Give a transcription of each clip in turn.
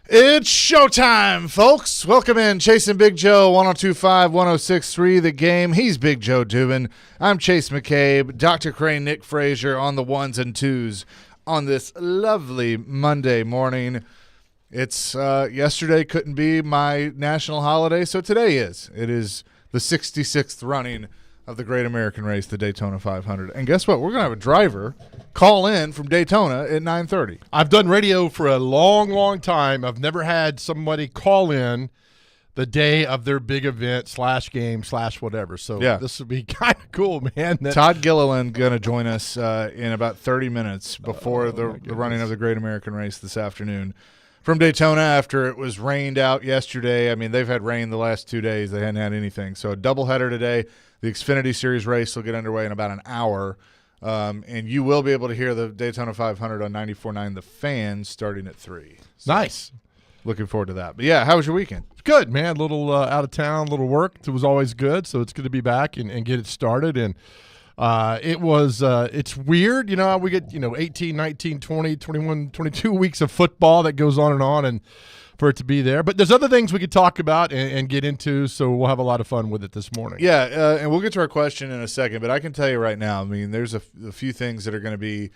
It's showtime, folks. Welcome in. Chasing Big Joe, 102.5, 106.3, The Game. He's Big Joe Dubin. I'm Chase McCabe. Dr. Crane, Nick Frazier on the ones and twos on this lovely Monday morning. It's yesterday couldn't be my national holiday, so today is. It is the 66th running of the Great American Race, the Daytona 500. And guess what? We're going to have a driver call in from Daytona at 9:30. I've done radio for a long, long time. I've never had somebody call in the day of their big event / game / whatever. So Yeah. This would be kind of cool, man. Todd Gilliland going to join us in about 30 minutes before the running of the Great American Race this afternoon from Daytona after it was rained out yesterday. I mean, they've had rain the last 2 days. They hadn't had anything. So a doubleheader today. The Xfinity Series race will get underway in about an hour. And you will be able to hear the Daytona 500 on 94.9 The Fan starting at 3. So Nice. looking forward to that. But, yeah, how was your weekend? Good, man. A little out of town, a little work. It was always good, so it's good to be back and get it started. And it's weird, how we get, 18, 19, 20, 21, 22 weeks of football that goes on and for it to be there. But there's other things we could talk about and get into, so we'll have a lot of fun with it this morning. Yeah, and we'll get to our question in a second, but I can tell you right now, I mean, there's a few things that are going to be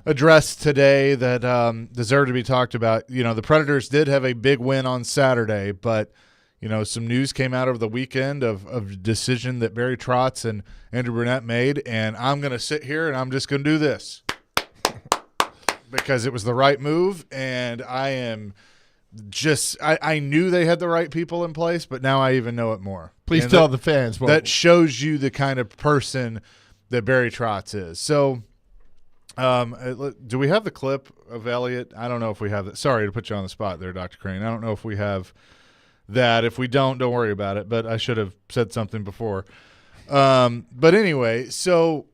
addressed today that deserve to be talked about. The Predators did have a big win on Saturday, but some news came out over the weekend of a decision that Barry Trotz and Andrew Brunette made, and I'm going to sit here and I'm just going to do this because it was the right move, and I am just I knew they had the right people in place, but now I even know it more. Please tell the fans. That shows you the kind of person that Barry Trotz is. So do we have the clip of Elliott? I don't know if we have that. Sorry to put you on the spot there, Dr. Crane. I don't know if we have that. If we don't worry about it, but I should have said something before. But anyway, so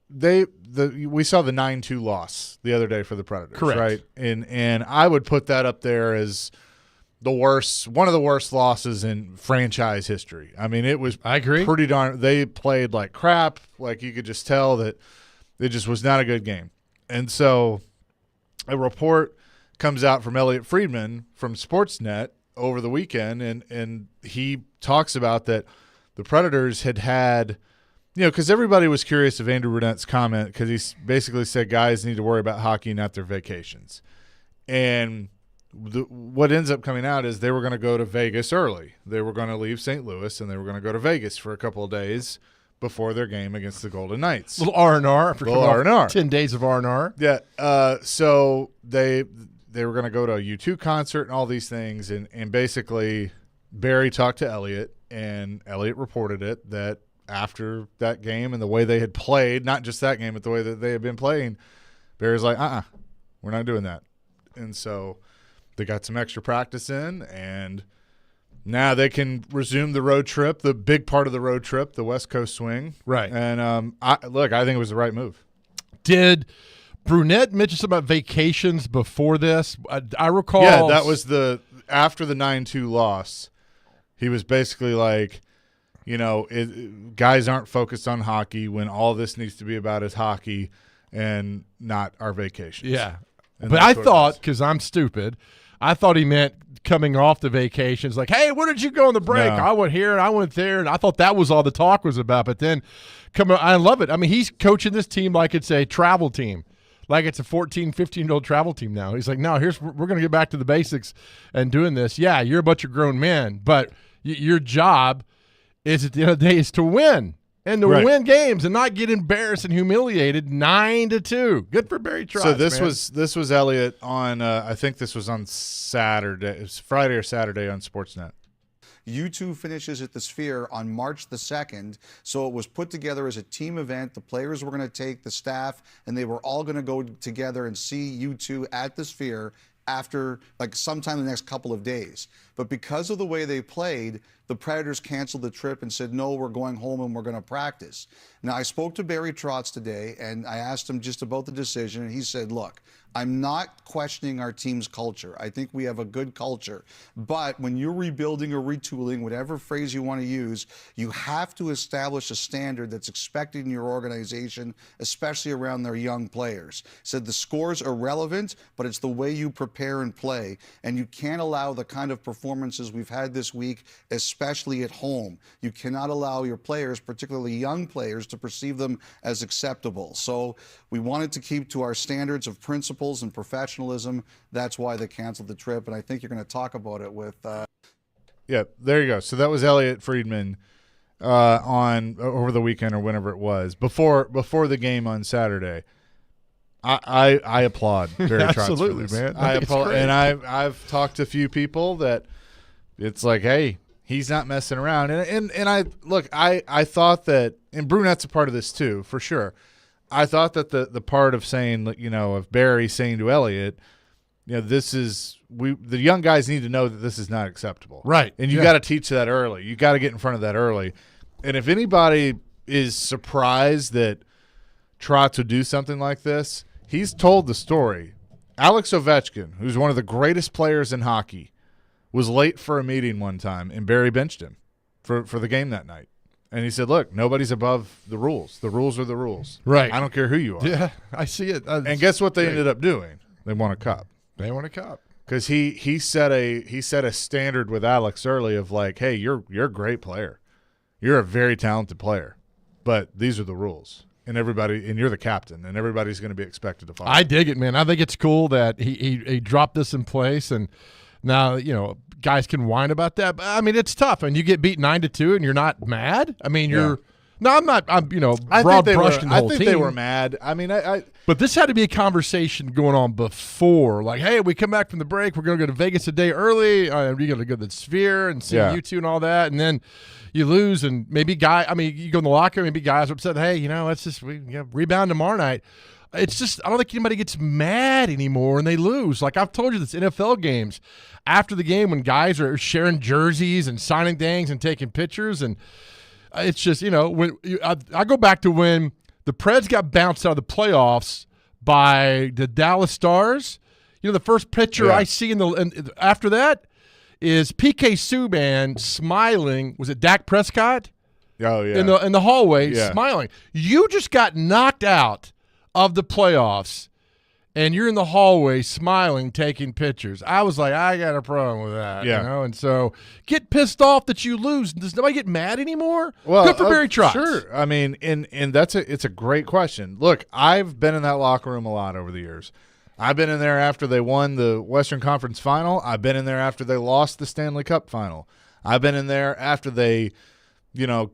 we saw the 9-2 loss the other day for the Predators. Correct. Right? And I would put that up there as one of the worst losses in franchise history. I mean, it was I agree. pretty darn – they played like crap. Like you could just tell that it just was not a good game. And so a report comes out from Elliot Friedman from Sportsnet over the weekend, and he talks about that the Predators had because everybody was curious of Andrew Brunette's comment because he basically said guys need to worry about hockey, not their vacations. And what ends up coming out is they were going to go to Vegas early. They were going to leave St. Louis, and they were going to go to Vegas for a couple of days before their game against the Golden Knights. Little R&R. Little R&R. 10 days of R&R. Yeah. So they were going to go to a U2 concert and all these things, and basically Barry talked to Elliott, and Elliott reported it that after that game and the way they had played, not just that game, but the way that they had been playing, Barry's like, we're not doing that. And so they got some extra practice in, and now they can resume the road trip, the big part of the road trip, the West Coast swing. Right. And I think it was the right move. Did Brunette mention something about vacations before this? I recall. Yeah, that was after the 9-2 loss. He was basically like, guys aren't focused on hockey when all this needs to be about is hockey and not our vacations. Yeah. And but I thought, because I'm stupid, I thought he meant coming off the vacations, like, hey, where did you go on the break? No. I went here and I went there, and I thought that was all the talk was about. But then, I love it. I mean, he's coaching this team like it's a travel team. Like it's a 14, 15-year-old travel team now. He's like, no, we're going to get back to the basics and doing this. Yeah, you're a bunch of grown men, but your job is at the end of the day is to win and to win games and not get embarrassed and humiliated 9-2. Good for Barry Trotz. So this was Elliott on I think this was on Saturday. It was Friday or Saturday on Sportsnet. U2 finishes at the Sphere on March the 2nd, so it was put together as a team event. The players were going to take the staff, and they were all going to go together and see U2 at the Sphere after, like, sometime in the next couple of days. But because of the way they played, the Predators canceled the trip and said, no, we're going home and we're going to practice. Now, I spoke to Barry Trotz today, and I asked him just about the decision, and he said, look, I'm not questioning our team's culture. I think we have a good culture. But when you're rebuilding or retooling, whatever phrase you want to use, you have to establish a standard that's expected in your organization, especially around their young players. Said the scores are relevant, but it's the way you prepare and play. And you can't allow the kind of performances we've had this week, especially at home. You cannot allow your players, particularly young players, to perceive them as acceptable. So we wanted to keep to our standards of principles and professionalism. That's why they canceled the trip, and I think you're going to talk about it with Yeah, there you go. So that was Elliot Friedman on over the weekend or whenever it was before the game on Saturday. I applaud Barry Trotz Absolutely, for this. man. I It's applaud, great. and I've talked to a few people that it's like, hey, he's not messing around. And I look, I thought that, and Brunette's a part of this too, for sure. I thought that the part of saying, you know, of Barry saying to Elliot, you know, the young guys need to know that this is not acceptable. Right. And you got to teach that early. You got to get in front of that early. And if anybody is surprised that Trotz would do something like this, he's told the story. Alex Ovechkin, who's one of the greatest players in hockey, was late for a meeting one time, and Barry benched him for the game that night. And he said, look, nobody's above the rules. The rules are the rules. Right. I don't care who you are. Yeah, I see it. And guess what they ended up doing? They won a cup. They want a cup. Because he set a standard with Alex early of like, hey, you're a great player. You're a very talented player. But these are the rules. And you're the captain, and everybody's going to be expected to follow. I dig it, man. I think it's cool that he dropped this in place, and now, you know, guys can whine about that. But, I mean, it's tough, and you get beat 9-2, and you're not mad. I mean, you're no, I'm not. I'm broad brushing the whole team. I think they were mad. I mean, But this had to be a conversation going on before, like, hey, we come back from the break, we're going to go to Vegas a day early. We're going to go to the Sphere and see you two and all that, and then you lose, and maybe you go in the locker room, maybe guys are upset. Hey, you know, let's just rebound tomorrow night. It's just, I don't think anybody gets mad anymore when they lose. Like I've told you, this NFL games, after the game when guys are sharing jerseys and signing things and taking pictures, and it's just, you know, I go back to when the Preds got bounced out of the playoffs by the Dallas Stars. You know, the first picture I see after that is PK Subban smiling. Was it Dak Prescott? Oh yeah. In the hallway, smiling. You just got knocked out of the playoffs, and you're in the hallway smiling, taking pictures. I was like, I got a problem with that. Yeah. You know, and so get pissed off that you lose. Does nobody get mad anymore? Well, good for Barry Trotz. Sure. I mean, and it's a great question. Look, I've been in that locker room a lot over the years. I've been in there after they won the Western Conference Final. I've been in there after they lost the Stanley Cup Final. I've been in there after they, you know,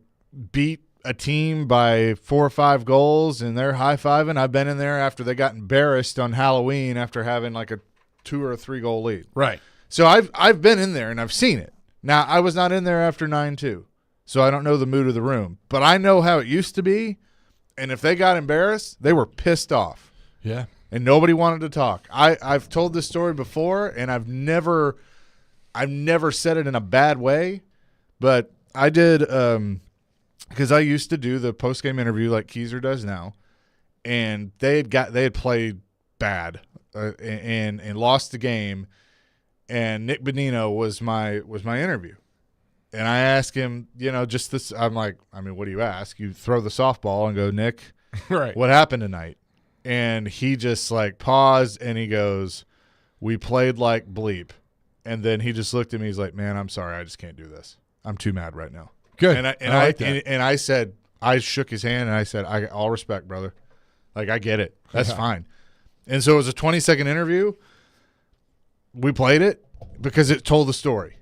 beat a team by 4 or 5 goals and they're high-fiving. I've been in there after they got embarrassed on Halloween after having like a 2 or 3 goal lead. Right. So I've been in there and I've seen it. Now, I was not in there after 9-2, so I don't know the mood of the room. But I know how it used to be, and if they got embarrassed, they were pissed off. Yeah. And nobody wanted to talk. I've told this story before, and I've never said it in a bad way, but I did because I used to do the post-game interview like Keyser does now, and they had played bad and lost the game, and Nick Bonino was my interview. And I asked him, you know, just this. I'm like, I mean, what do you ask? You throw the softball and go, Nick, Right. what happened tonight? And he just like paused and he goes, we played like bleep. And then he just looked at me. He's like, man, I'm sorry. I just can't do this. I'm too mad right now. Good. And I like that. And I said, I shook his hand and I said, all respect, brother. Like, I get it. That's fine. And so it was a 20-second interview. We played it because it told the story.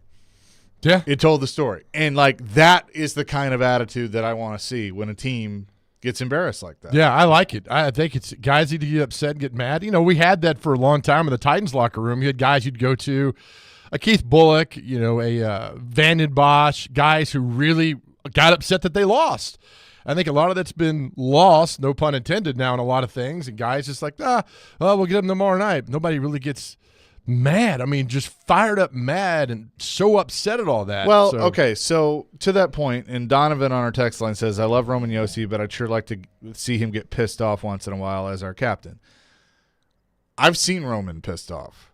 Yeah. It told the story. And like, that is the kind of attitude that I want to see when a team gets embarrassed like that. Yeah, I like it. I think it's guys need to get upset and get mad. You know, we had that for a long time in the Titans locker room. You had guys you'd go to, a Keith Bullock, you know, a Vanden Bosch, guys who really got upset that they lost. I think a lot of that's been lost, no pun intended, now in a lot of things. And guys just like, we'll get them tomorrow night. Nobody really gets mad. I mean, just fired up mad and so upset at all that. Well, So- okay, so to that point, and Donovan on our text line says, I love Roman Yossi, but I'd sure like to see him get pissed off once in a while as our captain. I've seen Roman pissed off,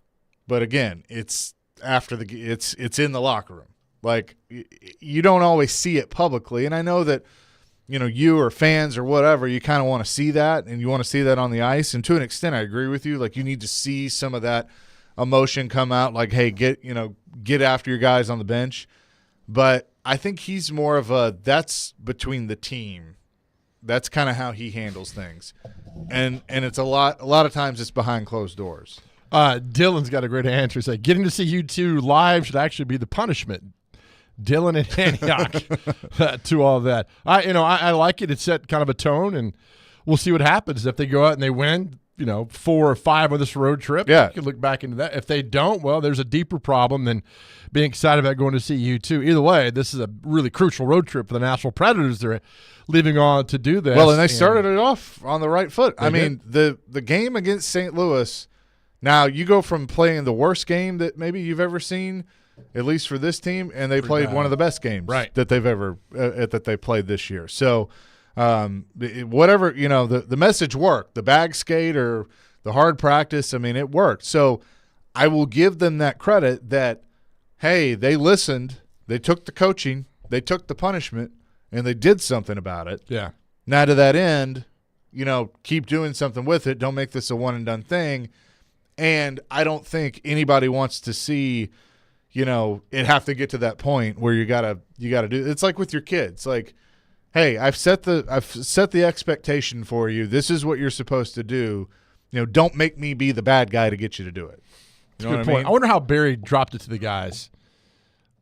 but again, it's after it's in the locker room. Like, you don't always see it publicly, and I know that, you know, you or fans or whatever, you kind of want to see that, and you want to see that on the ice, and to an extent, I agree with you. Like, you need to see some of that emotion come out, like, hey, get after your guys on the bench. But I think he's more of that's between the team. That's kind of how he handles things, and it's a lot of times it's behind closed doors. Dylan's got a great answer. He's like, getting to see you two live should actually be the punishment. Dylan and Antioch to all that. I like it. It set kind of a tone, and we'll see what happens if they go out and they win. 4 or 5 on this road trip. Yeah. You can look back into that. If they don't, well, there's a deeper problem than being excited about going to see you too. Either way, this is a really crucial road trip for the Nashville Predators. They're leaving on to do this. Well, and they started it off on the right foot. I They mean, the game against St. Louis, now you go from playing the worst game that maybe you've ever seen, at least for this team, and they played one of the best games that they've ever that they played this year. So whatever, the message worked. The bag skate or the hard practice, I mean, it worked. So I will give them that credit that, hey, they listened, they took the coaching, they took the punishment, and they did something about it. Yeah. Now to that end, keep doing something with it. Don't make this a one and done thing. And I don't think anybody wants to see, it have to get to that point where you gotta do. It's like with your kids. Like, hey, I've set the expectation for you. This is what you're supposed to do. Don't make me be the bad guy to get you to do it. You know Good what point. I I wonder how Barry dropped it to the guys.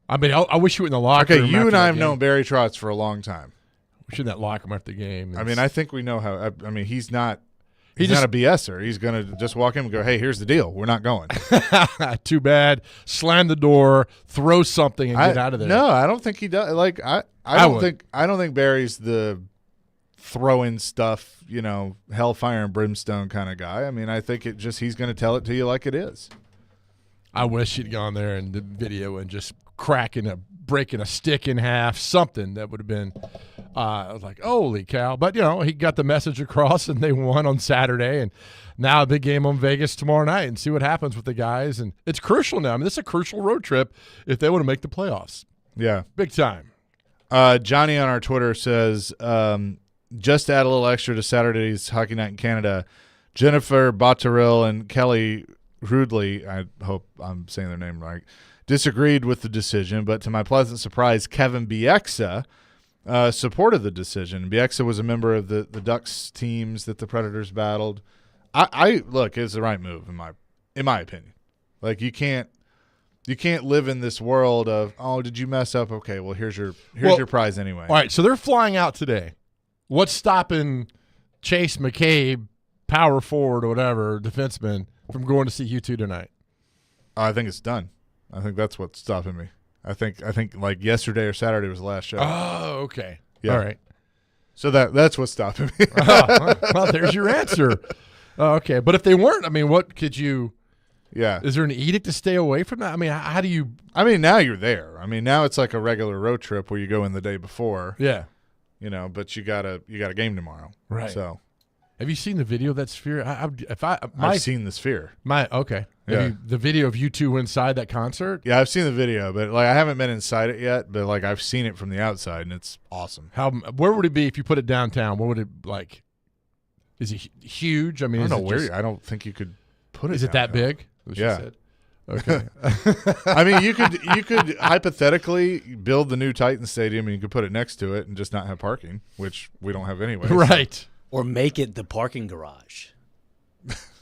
I mean, I wish you were in the locker room. Okay, you after and I that have game. known Barry Trotz for a long time. We should in that locker room after the game. I mean, I think we know how. I mean, he's not. He's just- not a BSer. He's going to just walk in and go, hey, here's the deal. We're not going. Too bad. Slam the door, throw something, and get out of there. No, I don't think he does. Like, I don't think Barry's the throwing stuff, hellfire and brimstone kind of guy. I mean, I think he's going to tell it to you like it is. I wish he'd gone there in the video and just breaking a stick in half, something that would have been I was like, holy cow. But, he got the message across, and they won on Saturday, and now a big game on Vegas tomorrow night, and see what happens with the guys. And it's crucial now. I mean, this is a crucial road trip if they want to make the playoffs. Yeah. Big time. Johnny on our Twitter says, just to add a little extra to Saturday's Hockey Night in Canada, Jennifer Botterill and Kelly Rudley, I hope I'm saying their name right, disagreed with the decision, but to my pleasant surprise, Kevin Bieksa supported the decision. Bieksa was a member of the Ducks teams that the Predators battled. I look, it's the right move in my opinion. Like, you can't live in this world of, oh, did you mess up? Okay, well here's your prize anyway. All right, so they're flying out today. What's stopping Chase McCabe, power forward or whatever, defenseman, from going to see you two tonight? I think it's done. I think that's what's stopping me. I think like yesterday or Saturday was the last show. Oh, okay. Yeah. All right. So that's what's stopping me. Well, there's your answer. Okay, but if they weren't, I mean, what could you? Yeah. Is there an edict to stay away from that? I mean, how do you? I mean, now you're there. I mean, now it's like a regular road trip where you go in the day before. Yeah. But you got a game tomorrow. Right. So, have you seen the video of that sphere? I've seen the Sphere. Okay. Yeah. The video of you two inside that concert. Yeah, I've seen the video, but like I haven't been inside it yet. But like I've seen it from the outside, and it's awesome. Where would it be if you put it downtown? What would it like? Is it huge? I mean, I don't know where. I don't think you could put it. Is it that downtown. big? Yeah. Okay. I mean, you could hypothetically build the new Titan Stadium, and you could put it next to it, and just not have parking, which we don't have anyway. Right. Or make it the parking garage.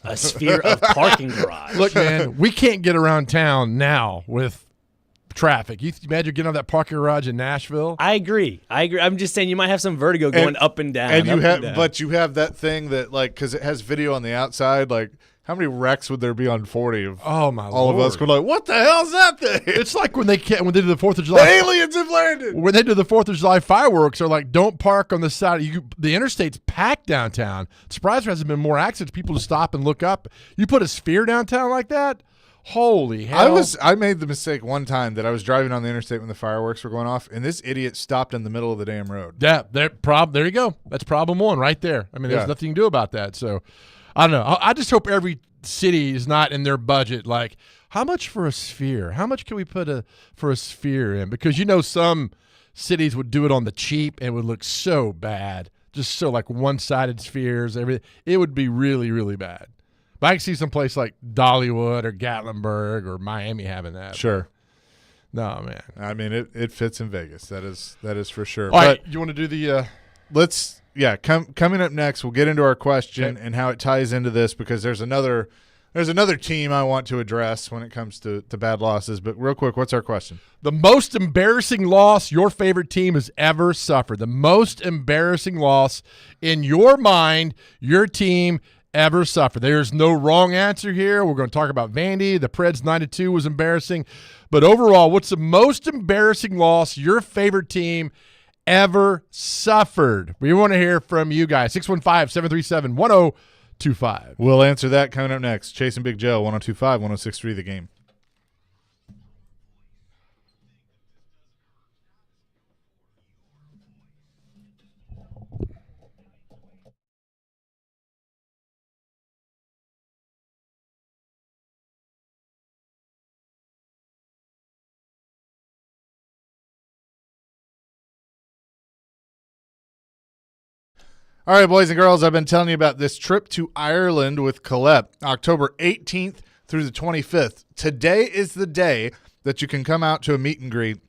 A sphere of parking garage. Look, man, we can't get around town now with traffic. You imagine getting out of that parking garage in Nashville? I agree. I'm just saying you might have some vertigo going up and down. And down. but you have that thing that like because it has video on the outside, like. How many wrecks would there be on 40 of Oh my all Lord. of us? We're like, what the hell's that thing? It's like when they did the 4th of The July. aliens have landed. When they do the 4th of July fireworks, they're like, don't park on the side. The interstate's packed downtown. Surprised there hasn't been more accidents. People to stop and look up. You put a sphere downtown like that, Holy hell! I made the mistake one time that I was driving on the interstate when the fireworks were going off, and this idiot stopped in the middle of the damn road. Yeah, there you go. That's problem one right there. I mean, there's Yeah. nothing you can do about that. So, I don't know. I just hope every city is not in their budget. Like, how much for a sphere? How much can we put for a sphere in? Because some cities would do it on the cheap and it would look so bad, just so like one-sided spheres. Everything. It would be really, really bad. But I can see some place like Dollywood or Gatlinburg or Miami having that. Sure. No, man. I mean, it fits in Vegas. That is for sure. All right, But you want to do the coming up next, we'll get into our question and how it ties into this, because there's another team I want to address when it comes to bad losses. But real quick, what's our question? the most embarrassing loss your favorite team has ever suffered? The most embarrassing loss in your mind your team ever suffered. There's no wrong answer here. We're going to talk about Vandy. The Preds 9-2 was embarrassing. But overall, what's the most embarrassing loss your favorite team ever suffered? We want to hear from you guys. 615-737-1025. We'll answer that coming up next. Chasing Big Joe, 102.5, 106.3 The Game. All right, boys and girls, I've been telling you about this trip to Ireland with Colette, October 18th through the 25th. Today is the day that you can come out to a meet and greet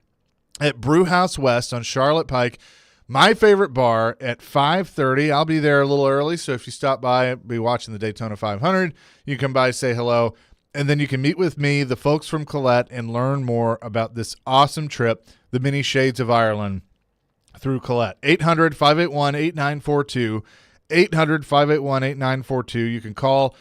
at Brewhouse West on Charlotte Pike, my favorite bar, at 5:30. I'll be there a little early, so if you stop by, be watching the Daytona 500, you can come by, say hello, and then you can meet with me, the folks from Colette, and learn more about this awesome trip, the Many Shades of Ireland, through Colette. 800-581-8942. 800-581-8942. You can call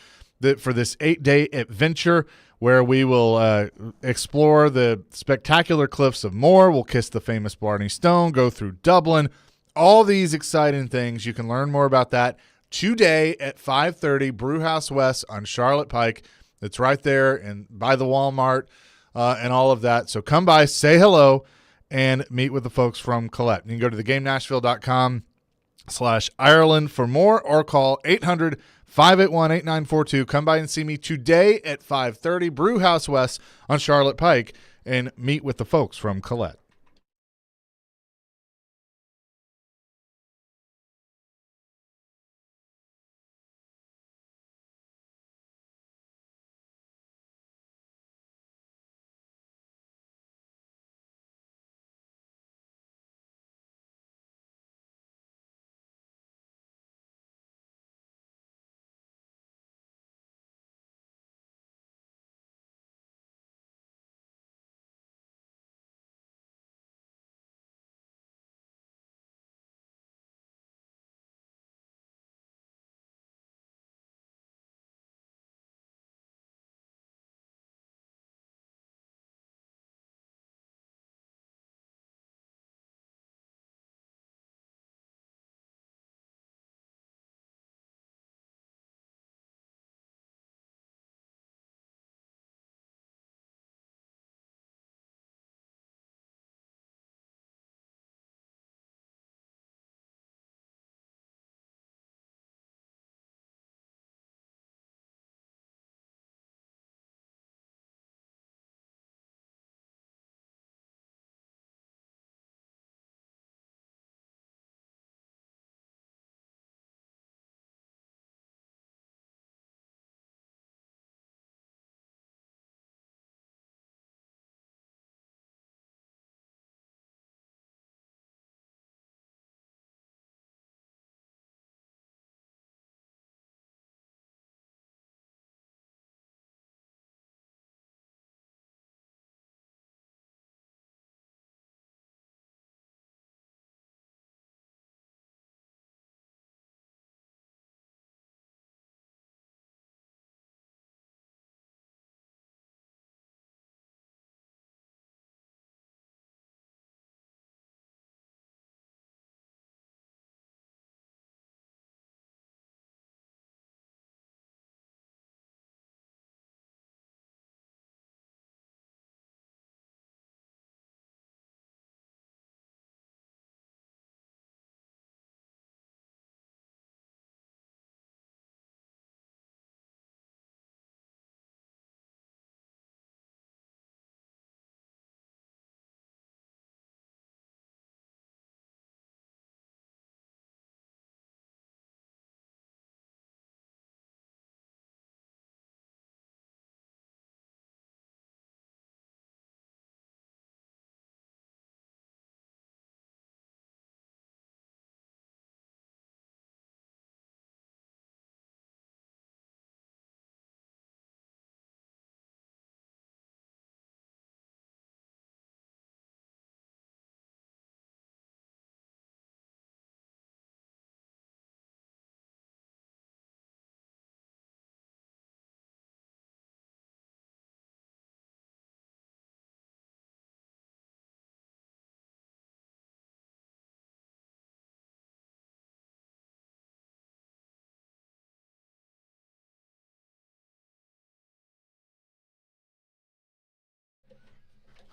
for this 8-day adventure where we will explore the spectacular cliffs of Moher. We'll kiss the famous Blarney Stone, go through Dublin. All these exciting things. You can learn more about that today at 5:30, Brewhouse West on Charlotte Pike. It's right there and by the Walmart and all of that. So come by, say hello, and meet with the folks from Colette. You can go to thegamenashville.com/Ireland for more, or call 800-581-8942. Come by and see me today at 5:30, Brewhouse West on Charlotte Pike, and meet with the folks from Colette.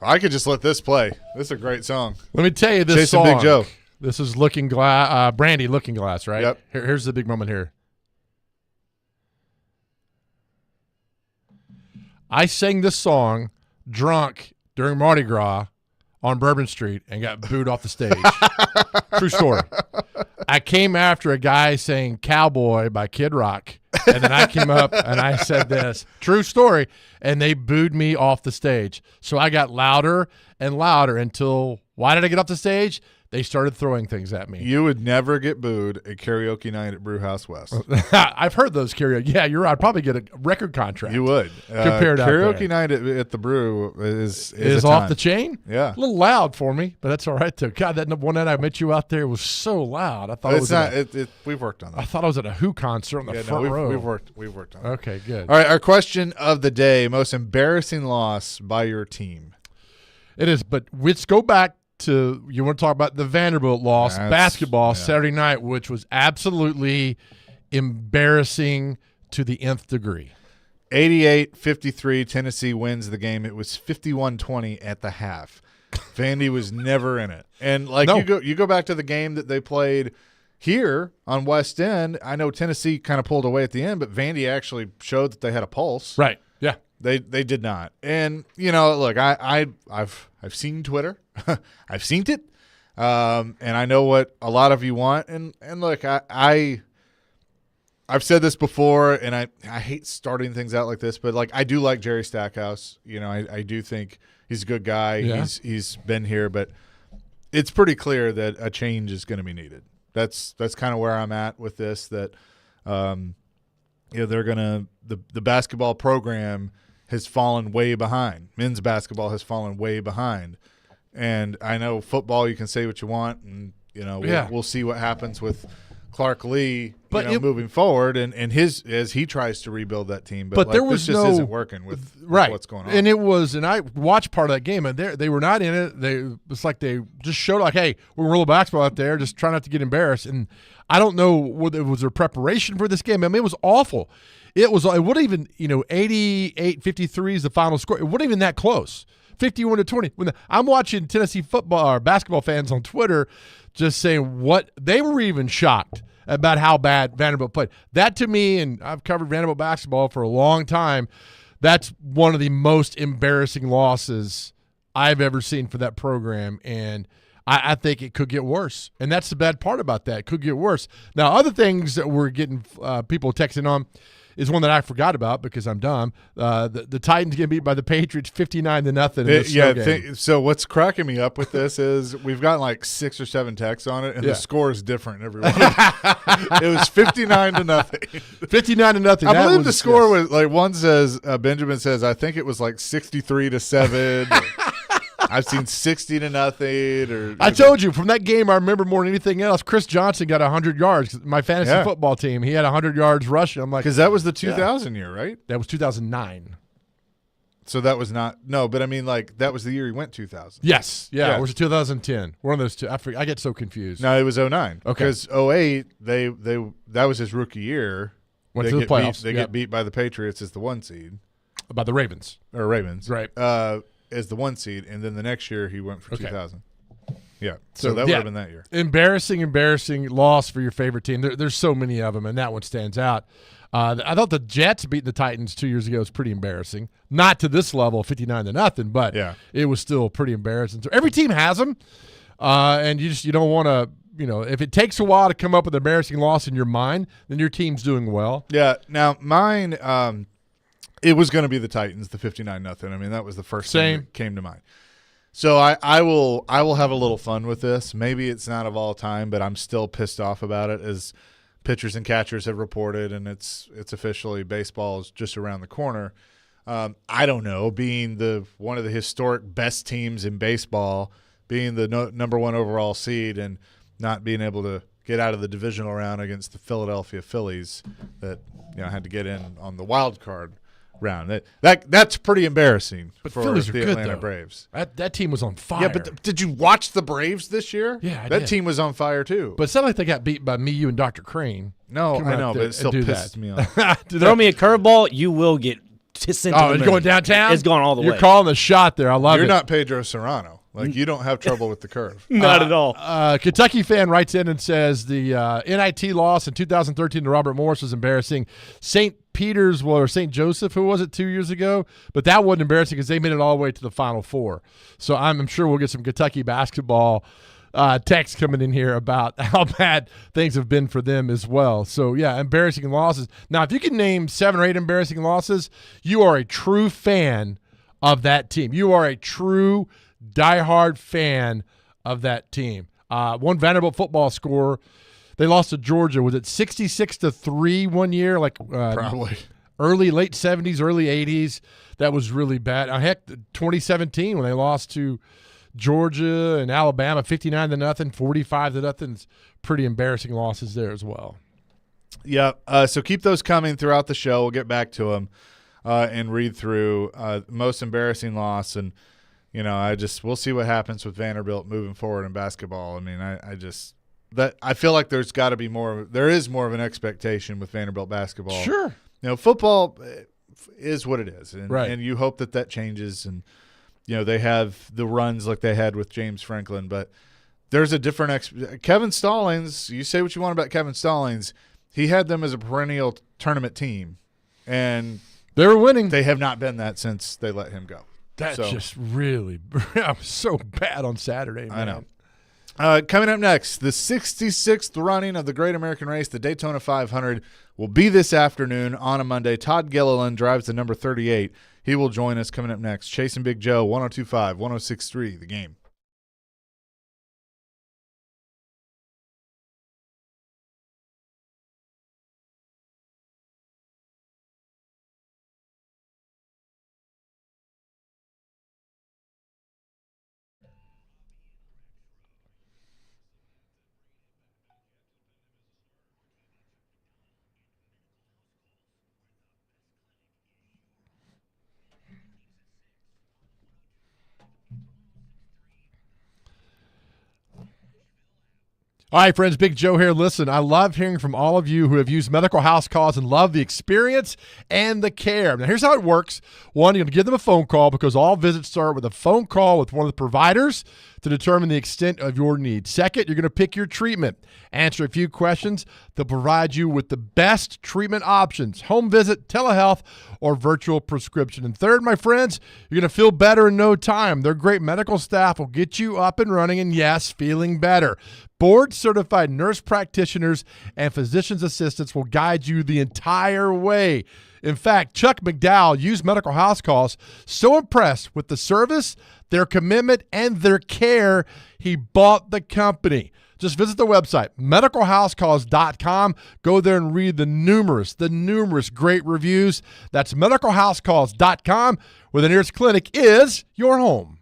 I could just let this play. This is a great song. Let me tell you this Chasing song. Big Joe. This is Looking Glass, Brandy Looking Glass, right? Yep. Here's the big moment here. I sang this song drunk during Mardi Gras on Bourbon Street and got booed off the stage. True story. I came after a guy saying Cowboy by Kid Rock, and then I came up and I said this. True story. And they booed me off the stage. So I got louder and louder until, why did I get off the stage? They started throwing things at me. You would never get booed at karaoke night at Brewhouse West. I've heard those karaoke. Yeah, you're right. I'd probably get a record contract. You would. Compared out karaoke there. night at the Brew is Is a off time. the chain? Yeah. A little loud for me, but that's all right too. God, that one night I met you out there was so loud. I thought It's not. I We've worked on that. thought I was at a Who concert on the front row. We've worked on that. Okay, good. All right, our question of the day: most embarrassing loss by your team. It is, but let's go back to, you want to talk about the Vanderbilt loss, basketball, Saturday night, which was absolutely embarrassing to the nth degree. 88-53, Tennessee wins the game. It was 51-20 at the half. Vandy was never in it. And like No. you go back to the game that they played here on West End. I know Tennessee kind of pulled away at the end, but Vandy actually showed that they had a pulse. Right. Yeah. They did not. And look, I've seen Twitter. I've seen it. And I know what a lot of you want. And look, I've said this before, and I hate starting things out like this, but like I do like Jerry Stackhouse. I do think he's a good guy. Yeah. He's been here, but it's pretty clear that a change is going to be needed. That's kind of where I'm at with this. That they're gonna the basketball program has fallen way behind. Men's basketball has fallen way behind. And I know football, you can say what you want, and we'll see what happens with Clark Lee, moving forward, and as he tries to rebuild that team. But there was this just no, isn't working with what's going on. And I watched part of that game, and they were not in it. It's like they just showed like, hey, we're real basketball out there, just try not to get embarrassed. And I don't know whether it was their preparation for this game. I mean, it was awful. It wouldn't even 88-53 is the final score. It wasn't even that close. 51-20. When I'm watching Tennessee football or basketball fans on Twitter just saying what they were even shocked about how bad Vanderbilt played. That to me, and I've covered Vanderbilt basketball for a long time, that's one of the most embarrassing losses I've ever seen for that program. And I think it could get worse. And that's the bad part about that. It could get worse. Now, other things that we're getting people texting on is one that I forgot about because I'm dumb. The Titans get beat by the Patriots 59-0 in this game. So what's cracking me up with this is we've gotten like 6 or 7 texts on it, and the score is different every one. It was 59-0. 59-0. I believe the score was like one says Benjamin says I think it was like 63-7. I've seen 60-0. I told you from that game, I remember more than anything else. Chris Johnson got 100 yards. My fantasy football team, he had 100 yards rushing. I'm like, because that was the 2000 year, right? That was 2009. So that was not but I mean like that was the year he went 2000. Yes, yeah. It was 2010. One of those two. I get so confused. No, it was 09. Okay, because 08 they that was his rookie year. Went to the playoffs. They get beat by the Patriots as the 1 seed. By the Ravens. Or Ravens, right? As the 1 seed, and then the next year he went for 2000. Yeah, so that would have been that year. Embarrassing loss for your favorite team. There's so many of them, and that one stands out. I thought the Jets beating the Titans 2 years ago was pretty embarrassing. Not to this level, 59-0, but it was still pretty embarrassing. So every team has them, and you don't want to. If it takes a while to come up with an embarrassing loss in your mind, then your team's doing well. Yeah. Now mine. It was going to be the Titans, the 59-0. I mean, that was the first thing that came to mind. So I will have a little fun with this. Maybe it's not of all time, but I'm still pissed off about it, as pitchers and catchers have reported, and it's officially baseball is just around the corner. I don't know, being one of the historic best teams in baseball, being the number 1 overall seed, and not being able to get out of the divisional round against the Philadelphia Phillies that had to get in on the wild card round. That's pretty embarrassing for Phillies the are Atlanta good, Braves. That team was on fire. Yeah, but did you watch the Braves this year? Yeah, I that did. team was on fire too. But it's not like they got beat by me, you, and Dr. Crane. No, I know, but it still pisses me off. Throw me a curveball, you will get sent to Oh, the it's moon. going downtown? It's gone all the You're way. calling the shot there. I love You're it. not Pedro Serrano. Like, you don't have trouble with the curve. Not at all. Kentucky fan writes in and says the NIT loss in 2013 to Robert Morris was embarrassing. St. Peter's or St. Joseph, who was it 2 years ago? But that wasn't embarrassing because they made it all the way to the Final Four. So I'm sure we'll get some Kentucky basketball text coming in here about how bad things have been for them as well. So, yeah, embarrassing losses. Now, if you can name 7 or 8 embarrassing losses, you are a true fan of that team. You are a true diehard fan of that team. One Vanderbilt football score, they lost to Georgia. Was it 66-3 one year? Like Probably. late 70s, early 80s. That was really bad. Heck, 2017 when they lost to Georgia and Alabama, 59-0, 45-0. It's pretty embarrassing losses there as well. Yeah. So keep those coming throughout the show. We'll get back to them and read through most embarrassing loss. And, we'll see what happens with Vanderbilt moving forward in basketball. I mean, I feel like there's got to be more. There is more of an expectation with Vanderbilt basketball. Sure. Football is what it is. And, Right. and you hope that changes. And, they have the runs like they had with James Franklin. But there's a different Kevin Stallings, you say what you want about Kevin Stallings. He had them as a perennial tournament team. And They were winning. they have not been that since they let him go. That's So, just really I was so bad on Saturday, man. I know. Coming up next, the 66th running of the Great American Race, the Daytona 500, will be this afternoon on a Monday. Todd Gilliland drives the number 38. He will join us coming up next. Chasing Big Joe, 102.5, 106.3, The Game. All right, friends, Big Joe here. Listen, I love hearing from all of you who have used Medical House Calls and love the experience and the care. Now, here's how it works. One, you're going to give them a phone call because all visits start with a phone call with one of the providers to determine the extent of your need. Second, you're going to pick your treatment, answer a few questions. They'll provide you with the best treatment options, home visit, telehealth, or virtual prescription. And third, my friends, you're going to feel better in no time. Their great medical staff will get you up and running and, yes, feeling better. Board-certified nurse practitioners and physician's assistants will guide you the entire way. In fact, Chuck McDowell used Medical House Calls, so impressed with the service, their commitment, and their care, he bought the company. Just visit the website, medicalhousecalls.com. Go there and read the numerous great reviews. That's medicalhousecalls.com, where the nearest clinic is your home.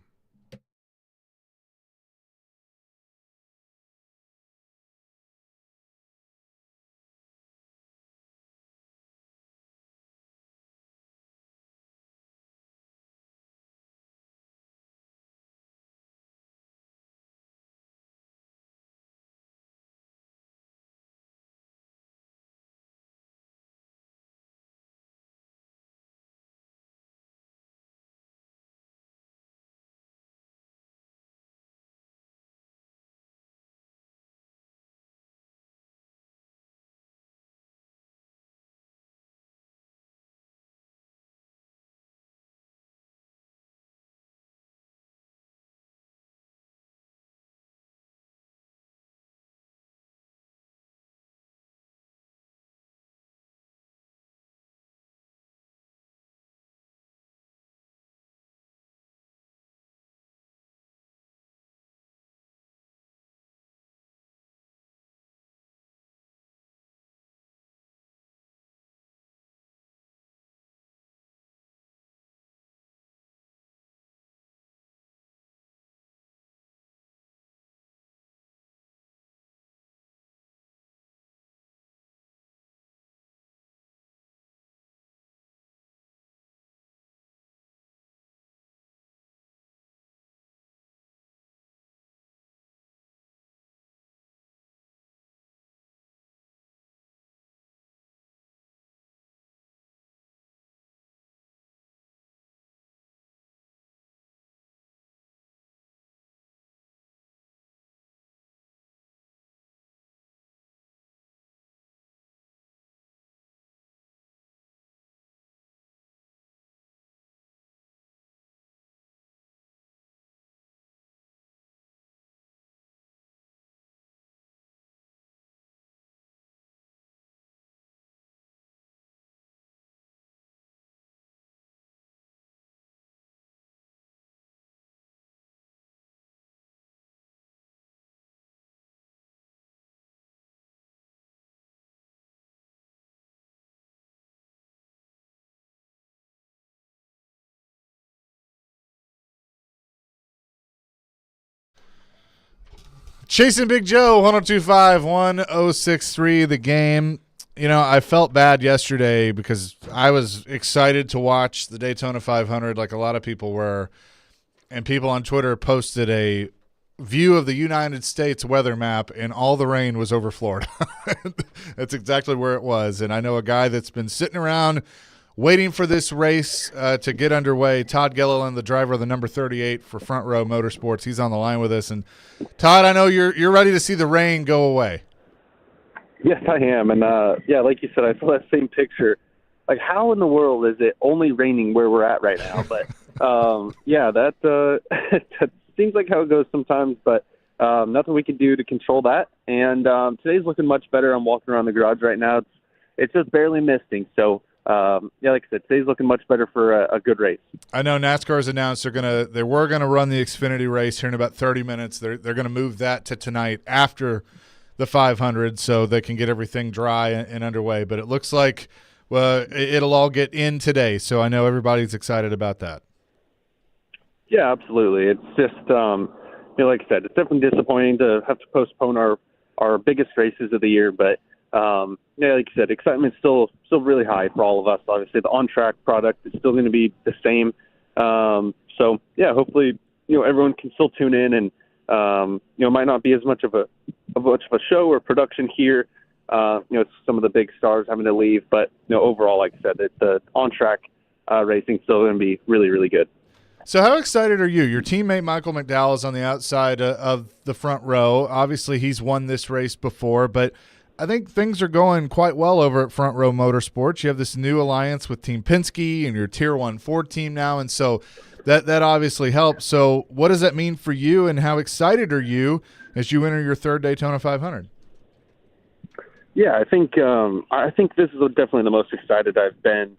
Chasing Big Joe, 102.5, 1063, the game. You know, I felt bad yesterday because I was excited to watch the Daytona 500 like a lot of people were, and people on Twitter posted a view of the United States weather map, and all the rain was over Florida. That's exactly where it was, and I know a guy that's been sitting around waiting for this race to get underway. Todd Gilliland, the driver of the number 38 for Front Row Motorsports. He's on the line with us. And Todd, I know you're ready to see the rain go away. Yes, I am. And, like you said, I saw that same picture. Like, how in the world is it only raining where we're at right now? But, that seems like how it goes sometimes. But nothing we can do to control that. And today's looking much better. I'm walking around the garage right now. It's just barely misting. So, like I said, today's looking much better for a good race. I know NASCAR's announced they were gonna run the Xfinity race here in about 30 minutes. They're gonna move that to tonight after the 500, so they can get everything dry and underway. But it looks like it'll all get in today. So I know everybody's excited about that. Yeah, absolutely. It's just like I said, it's definitely disappointing to have to postpone our biggest races of the year, but. Like you said, excitement's still really high for all of us. Obviously, the on-track product is still going to be the same. Hopefully, everyone can still tune in, and it might not be as much of a show or production here. Some of the big stars having to leave, but overall, like I said, the on-track racing still going to be really, really good. So how excited are you? Your teammate Michael McDowell is on the outside of the front row. Obviously, he's won this race before, but I think things are going quite well over at Front Row Motorsports. You have this new alliance with Team Penske and your Tier 1 Ford team now, and so that obviously helps. So what does that mean for you, and how excited are you as you enter your third Daytona 500? Yeah, I think this is definitely the most excited I've been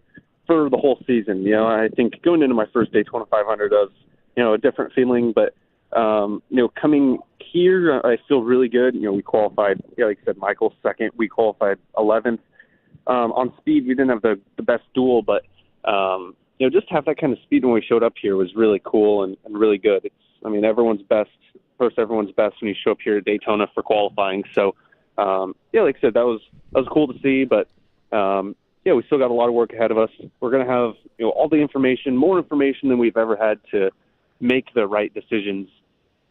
for the whole season. I think going into my first Daytona 500 was, a different feeling, but coming here, I feel really good. We qualified, like I said, Michael's second. We qualified 11th. On speed, we didn't have the best duel, but, just to have that kind of speed when we showed up here was really cool and really good. It's, everyone's best, first everyone's best when you show up here at Daytona for qualifying. So, like I said, that was cool to see, but, we still got a lot of work ahead of us. We're going to have, all the information, more information than we've ever had to make the right decisions,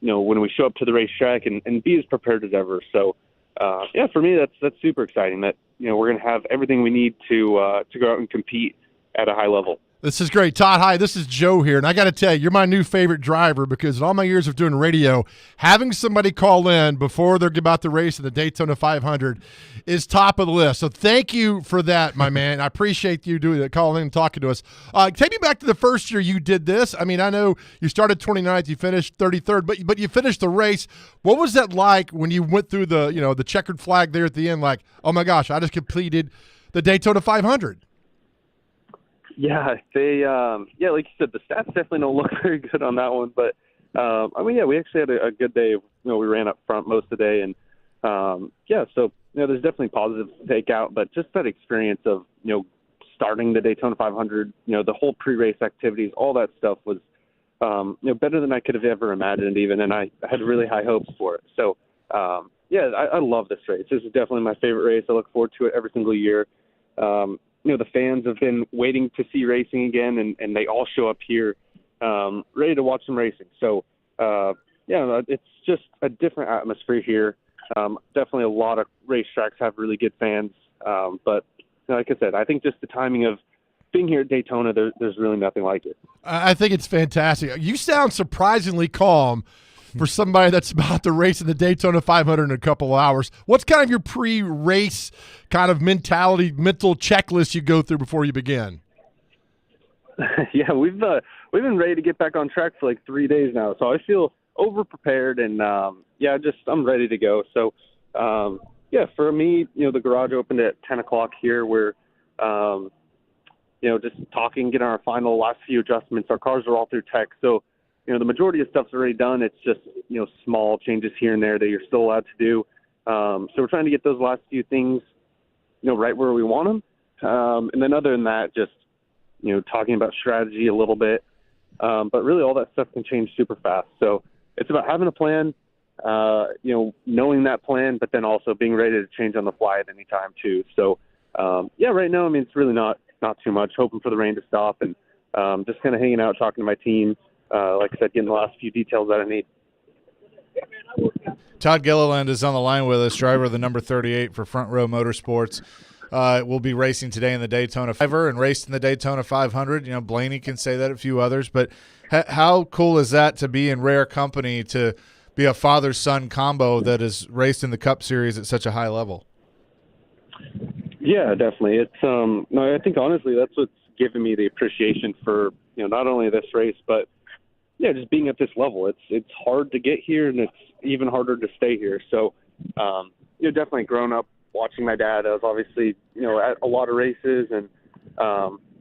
when we show up to the racetrack and be as prepared as ever. So, for me, that's super exciting that, we're going to have everything we need to go out and compete at a high level. This is great. Todd, hi, this is Joe here. And I got to tell you, you're my new favorite driver because in all my years of doing radio, having somebody call in before they're about to race in the Daytona 500 is top of the list. So thank you for that, my man. I appreciate you doing that, calling in and talking to us. Take me back to the first year you did this. I know you started 29th, you finished 33rd, but you finished the race. What was that like when you went through the checkered flag there at the end? Like, oh my gosh, I just completed the Daytona 500. Yeah, they like you said, the stats definitely don't look very good on that one. But we actually had a good day. We ran up front most of the day, and so there's definitely positives to take out. But just that experience of starting the Daytona 500, the whole pre-race activities, all that stuff was better than I could have ever imagined, even, and I had really high hopes for it. So I love this race. This is definitely my favorite race. I look forward to it every single year. The fans have been waiting to see racing again, and they all show up here ready to watch some racing. So, it's just a different atmosphere here. Definitely a lot of racetracks have really good fans. But like I said, I think just the timing of being here at Daytona, there's really nothing like it. I think it's fantastic. You sound surprisingly calm for somebody that's about to race in the Daytona 500 in a couple of hours. What's kind of your pre-race kind of mental checklist you go through before you begin? Yeah, we've been ready to get back on track for like 3 days now, so I feel over-prepared, and I'm ready to go. So, for me, the garage opened at 10 o'clock here. We're, just talking, getting our final last few adjustments. Our cars are all through tech, so the majority of stuff's already done. It's just, small changes here and there that you're still allowed to do. So we're trying to get those last few things, right where we want them. And then other than that, just, talking about strategy a little bit. But really all that stuff can change super fast. So it's about having a plan, knowing that plan, but then also being ready to change on the fly at any time too. So, right now, I mean, it's really not too much. Hoping for the rain to stop and just kind of hanging out, talking to my team. Like I said, getting the last few details that I need. Todd Gilliland is on the line with us, driver of the number 38 for Front Row Motorsports. Will be racing today in the Daytona 500 and raced in the Daytona 500. You know, Blaney can say that, a few others. But how cool is that to be in rare company, to be a father-son combo that is raced in the Cup Series at such a high level? Yeah, definitely. It's no, I think honestly that's what's given me the appreciation for not only this race, but just being at this level. It's hard to get here, and it's even harder to stay here. So, definitely grown up watching my dad. I was obviously at a lot of races, and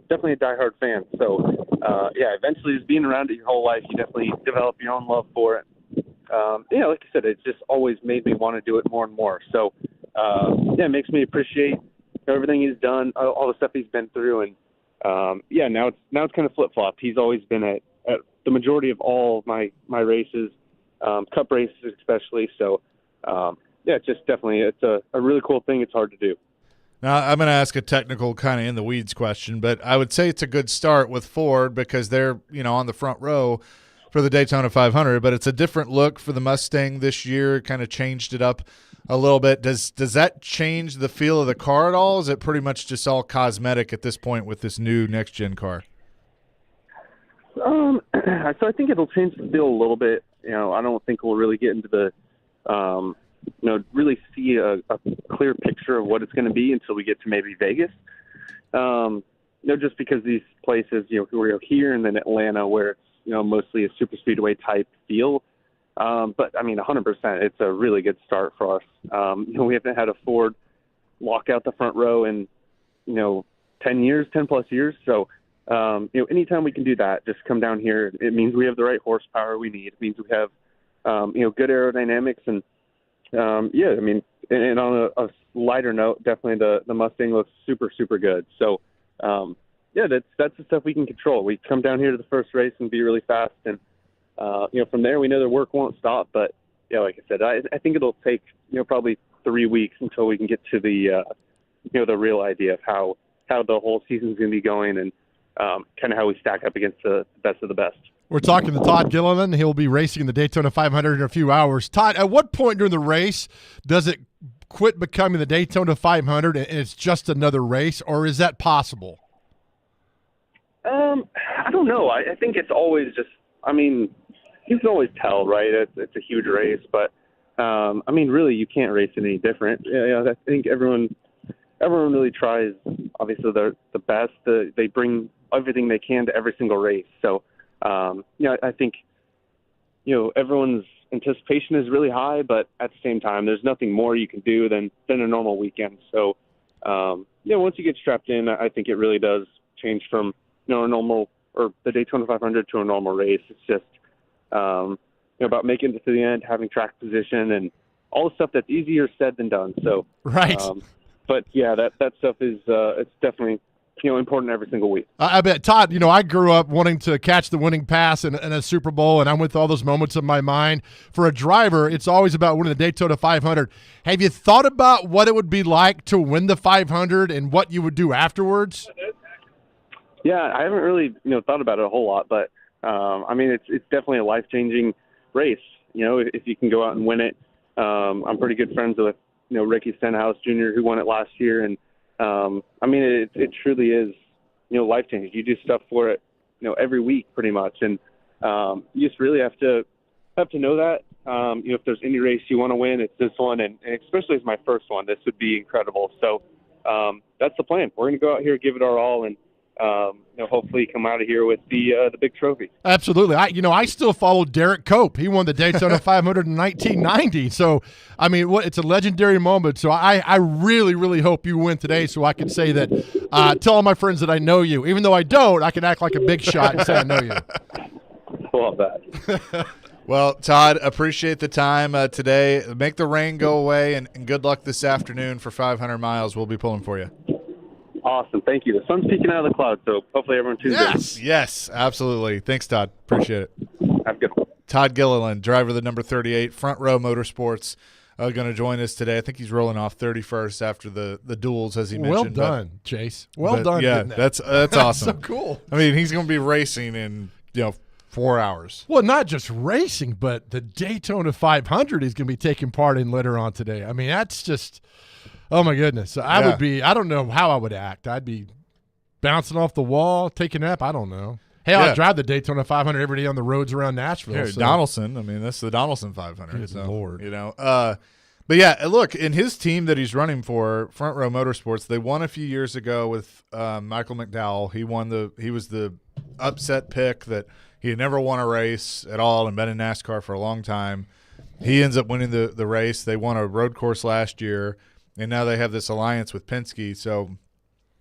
definitely a diehard fan. So, eventually just being around it your whole life, you definitely develop your own love for it. Like I said, it's just always made me want to do it more and more. So, it makes me appreciate everything he's done, all the stuff he's been through, and now it's kind of flip flopped. He's always been at the majority of all my races, Cup races especially. So, it's just definitely it's a really cool thing. It's hard to do. Now, I'm going to ask a technical kind of in the weeds question, but I would say it's a good start with Ford because they're on the front row for the Daytona 500, but it's a different look for the Mustang this year. Kind of changed it up a little bit. Does that change the feel of the car at all? Is it pretty much just all cosmetic at this point with this new next-gen car? So I think it'll change the feel a little bit. I don't think we'll really get into the, really see a clear picture of what it's going to be until we get to maybe Vegas. Just because these places, we're here and then Atlanta, where it's, mostly a super speedway type feel. But I mean, 100%, it's a really good start for us. We haven't had a Ford lock out the front row in, 10 plus years. So, anytime we can do that, just come down here. It means we have the right horsepower we need. It means we have, good aerodynamics. And, and on a lighter note, definitely the Mustang looks super, super good. So, that's the stuff we can control. We come down here to the first race and be really fast. And, from there, we know the work won't stop. But, like I said, I think it'll take, probably 3 weeks until we can get to the, the real idea of how the whole season's going to be going and kind of how we stack up against the best of the best. We're talking to Todd Gilliland. He'll be racing the Daytona 500 in a few hours. Todd, at what point during the race does it quit becoming the Daytona 500 and it's just another race, or is that possible? I don't know. I think it's always just, you can always tell, right? It's a huge race, but, really you can't race it any different. I think everyone really tries, obviously they're the best. They bring everything they can to every single race. So, I think, everyone's anticipation is really high, but at the same time, there's nothing more you can do than a normal weekend. So, once you get strapped in, I think it really does change from, a normal or the Daytona 500 to a normal race. It's just, about making it to the end, having track position and all the stuff that's easier said than done. So, right. But yeah, that stuff is, it's definitely, important every single week. I bet. Todd, I grew up wanting to catch the winning pass in a Super Bowl, and I'm with all those moments in my mind. For a driver, it's always about winning the Daytona 500. Have you thought about what it would be like to win the 500 and what you would do afterwards? Yeah, I haven't really, thought about it a whole lot, but, it's definitely a life-changing race. If you can go out and win it. I'm pretty good friends with, Ricky Stenhouse Jr., who won it last year, and it truly is, life-changing. You do stuff for it, every week pretty much. And you just really have to know that, if there's any race you want to win, it's this one. And especially as my first one, this would be incredible. So that's the plan. We're going to go out here, give it our all, and hopefully come out of here with the big trophy. Absolutely. I still follow Derek Cope. He won the Daytona 500 in 1990. So, it's a legendary moment. So I really, really hope you win today so I can say that, tell all my friends that I know you. Even though I don't, I can act like a big shot and say I know you. Love that. Well, Todd, appreciate the time today. Make the rain go away, and good luck this afternoon for 500 miles. We'll be pulling for you. Awesome. Thank you. The sun's peeking out of the clouds, so hopefully everyone tunes in. Yes, absolutely. Thanks, Todd. Appreciate it. Have a good one. Todd Gilliland, driver of the number 38, Front Row Motorsports, going to join us today. I think he's rolling off 31st after the duels, as he mentioned. Well done, Chase. Well done. Yeah, that's awesome. So cool. I mean, he's going to be racing in 4 hours. Well, not just racing, but the Daytona 500 he's going to be taking part in later on today. I mean, that's just, oh my goodness. I would be, I don't know how I would act. I'd be bouncing off the wall, taking a nap. I don't know. Hey, I'll drive the Daytona 500 every day on the roads around Nashville. Here, so. Donaldson. I mean, that's the Donaldson 500. Good so, Lord. But yeah, look, in his team that he's running for, Front Row Motorsports, they won a few years ago with Michael McDowell. He was the upset pick that he had never won a race at all and been in NASCAR for a long time. He ends up winning the race. They won a road course last year, and now they have this alliance with Penske. So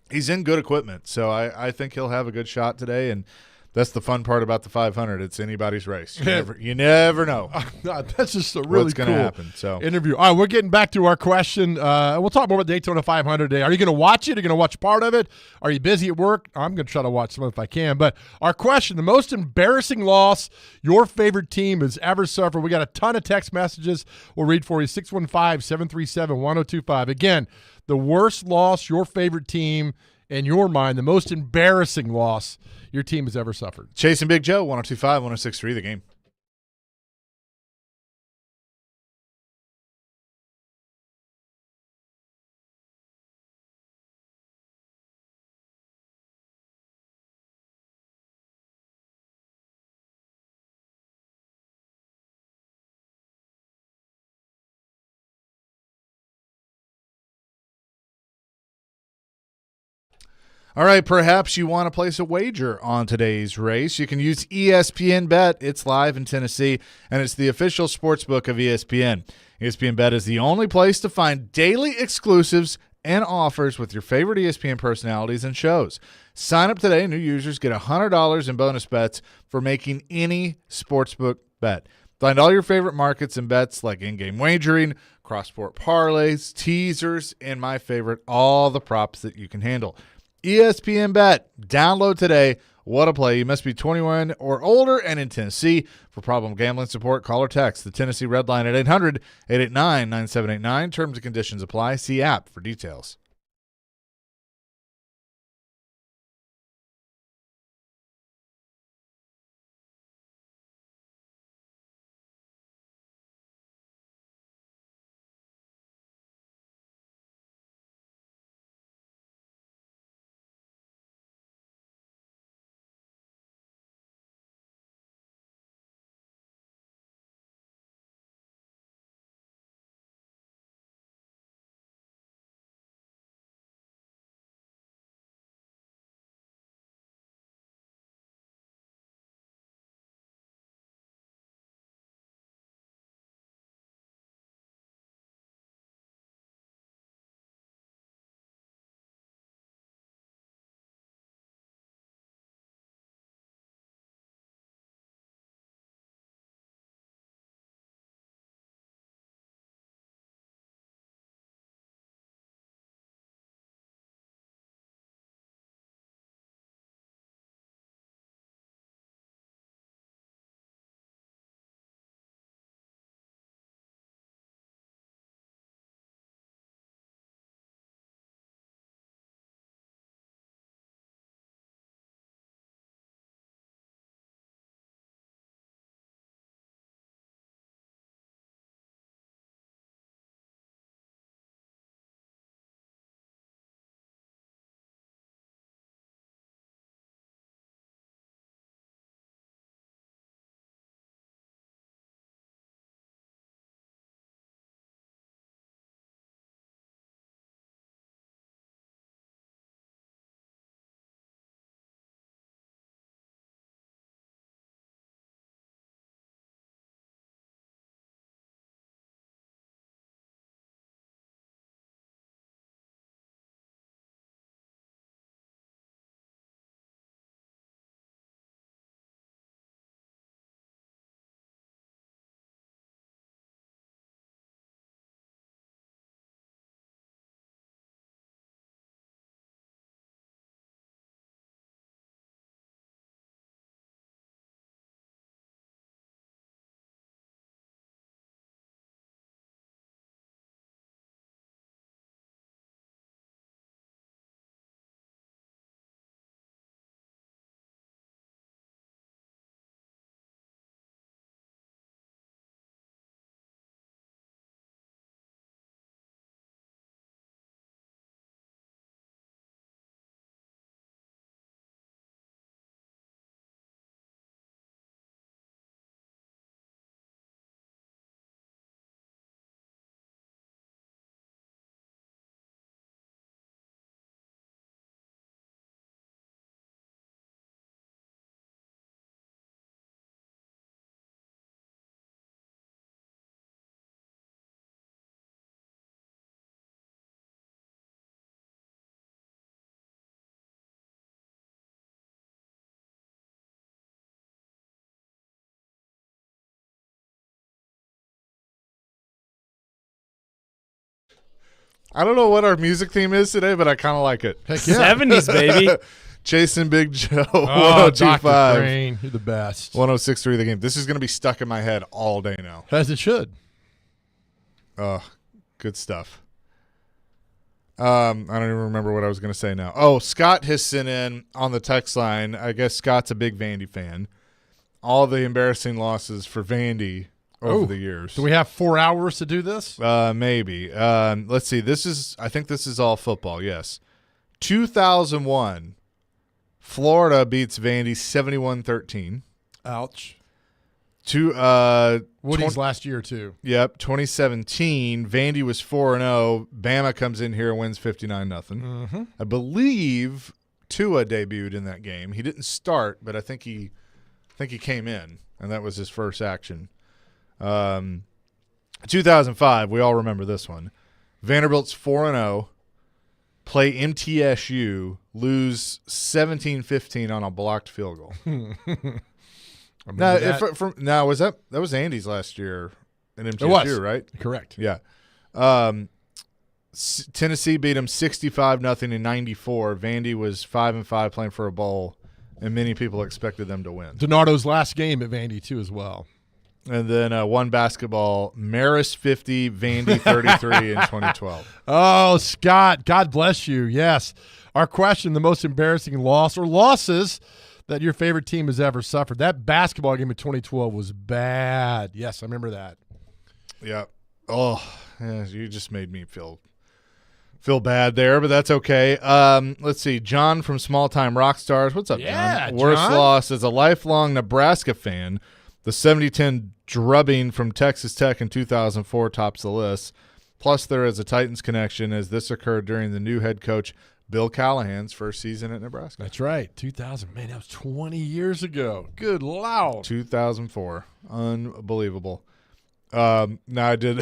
he's in good equipment. So I think he'll have a good shot today, and that's the fun part about the 500. It's anybody's race. You never know That's just a really what's going to happen. So interview. All right, we're getting back to our question. We'll talk more about Daytona 500 today. Are you going to watch it? Are you going to watch part of it? Are you busy at work? I'm going to try to watch some if I can. But our question, the most embarrassing loss your favorite team has ever suffered. We got a ton of text messages we'll read for you, 615-737-1025. Again, the worst loss your favorite team in your mind, the most embarrassing loss your team has ever suffered. Chase and Big Joe, 102.5, 106.3, The Game. All right, perhaps you want to place a wager on today's race. You can use ESPN Bet. It's live in Tennessee, and it's the official sportsbook of ESPN. ESPN Bet is the only place to find daily exclusives and offers with your favorite ESPN personalities and shows. Sign up today. New users get $100 in bonus bets for making any sportsbook bet. Find all your favorite markets and bets like in-game wagering, cross-sport parlays, teasers, and my favorite, all the props that you can handle. ESPN Bet. Download today. What a play. You must be 21 or older and in Tennessee. For problem gambling support, call or text the Tennessee Red Line at 800-889-9789. Terms and conditions apply. See app for details. I don't know what our music theme is today, but I kind of like it. Heck yeah. 70s, baby. Chasing Big Joe, Oh, Dr. 102.5, Crane, you're the best. 106.3 The Game. This is going to be stuck in my head all day now. As it should. Oh, good stuff. I don't even remember what I was going to say now. Oh, Scott has sent in on the text line. I guess Scott's a big Vandy fan. All the embarrassing losses for Vandy over the years. Do we have 4 hours to do this? Maybe. Let's see. I think this is all football. Yes. 2001, Florida beats Vandy 71-13. Ouch. Woody's last year, too. Yep, 2017, Vandy was 4-0. Bama comes in here and wins 59-0. Mm-hmm. I believe Tua debuted in that game. He didn't start, but I think he came in, and that was his first action. 2005, we all remember this one. Vanderbilt's 4-0, play MTSU, lose 17-15 on a blocked was that was Andy's last year in MTSU, It was. right? Correct. Yeah. Tennessee beat them 65-0 in '94. Vandy was 5-5 playing for a bowl, and many people expected them to win. Donato's last game at Vandy, too, as well. And then one basketball, Marist 50, Vandy 33 in 2012. Oh, Scott, God bless you. Yes. Our question, the most embarrassing loss or losses that your favorite team has ever suffered. That basketball game in 2012 was bad. Yes, I remember that. Yeah. Oh, yeah, you just made me feel bad there, but that's okay. Let's see. John from Small Time Rockstars. What's up, Yeah, John? Worst John. loss as a lifelong Nebraska fan. The 70-10 drubbing from Texas Tech in 2004 tops the list. Plus, there is a Titans connection as this occurred during the new head coach Bill Callahan's first season at Nebraska. That's right. 2000. Man, that was 20 years ago. Good Lord. 2004. Unbelievable. Now I did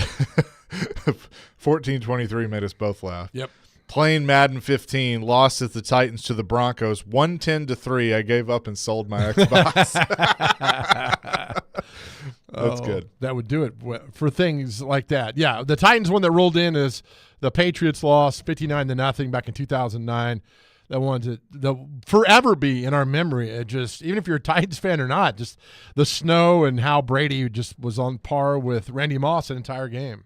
14-23 made us both laugh. Yep. Playing Madden 15, lost at the Titans to the Broncos, 110-3. I gave up and sold my Xbox. That's good. That would do it for things like that. Yeah, the Titans one that rolled in is the Patriots lost 59-0 back in 2009. That one to forever be in our memory. It just, even if you're a Titans fan or not, just the snow and how Brady just was on par with Randy Moss an entire game.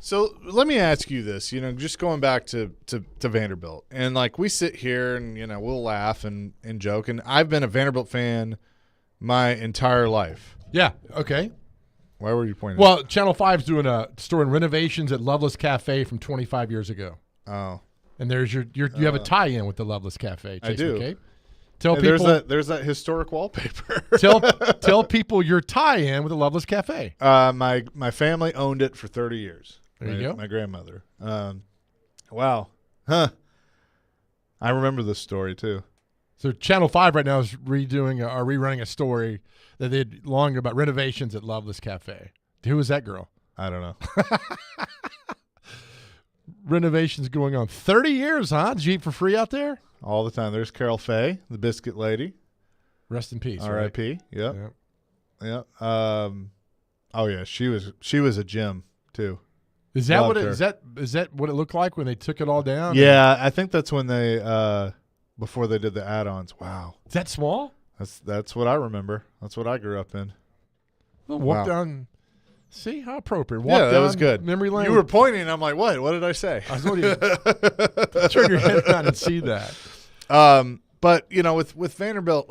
So let me ask you this, just going back to Vanderbilt. And, we sit here and, we'll laugh and joke. And I've been a Vanderbilt fan my entire life. Yeah, okay. Why were you pointing? Well, Channel 5's doing a story on renovations at Loveless Cafe from 25 years ago. Oh. And there's you have a tie-in with the Loveless Cafe. I do. Okay? Tell And people there's that historic wallpaper. tell people your tie-in with the Loveless Cafe. My family owned it for 30 years. There you go. My grandmother. Wow. Huh. I remember this story too. So Channel 5 right now is rerunning a story that they did long about renovations at Loveless Cafe. Who is that girl? I don't know. Renovations going on 30 years, huh? Did you eat for free out there? All the time. There's Carol Faye, the biscuit lady. Rest in peace. R.I.P. Yep. Yep. Yep. Oh yeah, she was a gem too. Is that Loved what it her. is that what it looked like when they took it all down? Yeah, I think that's when they before they did the add-ons. Wow. Is that small? That's what I remember. That's what I grew up in. We'll walk Wow. down. See how appropriate. Walk That down was good. Memory lane. You were pointing. I'm like, what? What did I say? I was going to turn your head around and see that. But with Vanderbilt,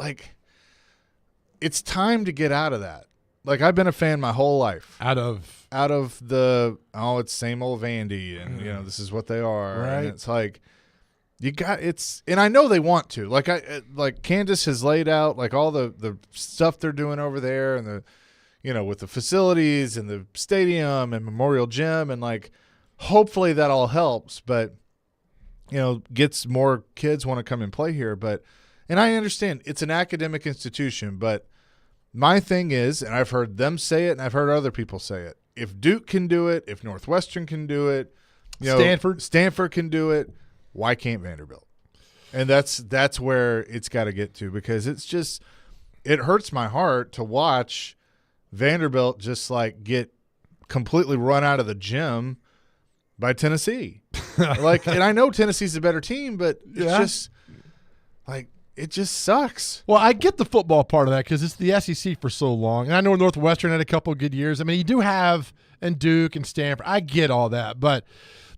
it's time to get out of that. I've been a fan my whole life. Out of The it's same old Vandy, and this is what they are. Right. And it's and I know they want to. Candace has laid out all the stuff they're doing over there, and the with the facilities and the stadium and Memorial Gym, and hopefully that all helps, but gets more kids want to come and play here. And I understand it's an academic institution, but my thing is, and I've heard them say it and I've heard other people say it, if Duke can do it, if Northwestern can do it, Stanford can do it, why can't Vanderbilt? And that's where it's got to get to, because it hurts my heart to watch Vanderbilt just get completely run out of the gym by Tennessee. Like, and I know Tennessee's a better team, but it's Yeah. just like it just sucks. Well, I get the football part of that because it's the SEC for so long. And I know Northwestern had a couple of good years. I mean, you do have and Duke and Stanford. I get all that. But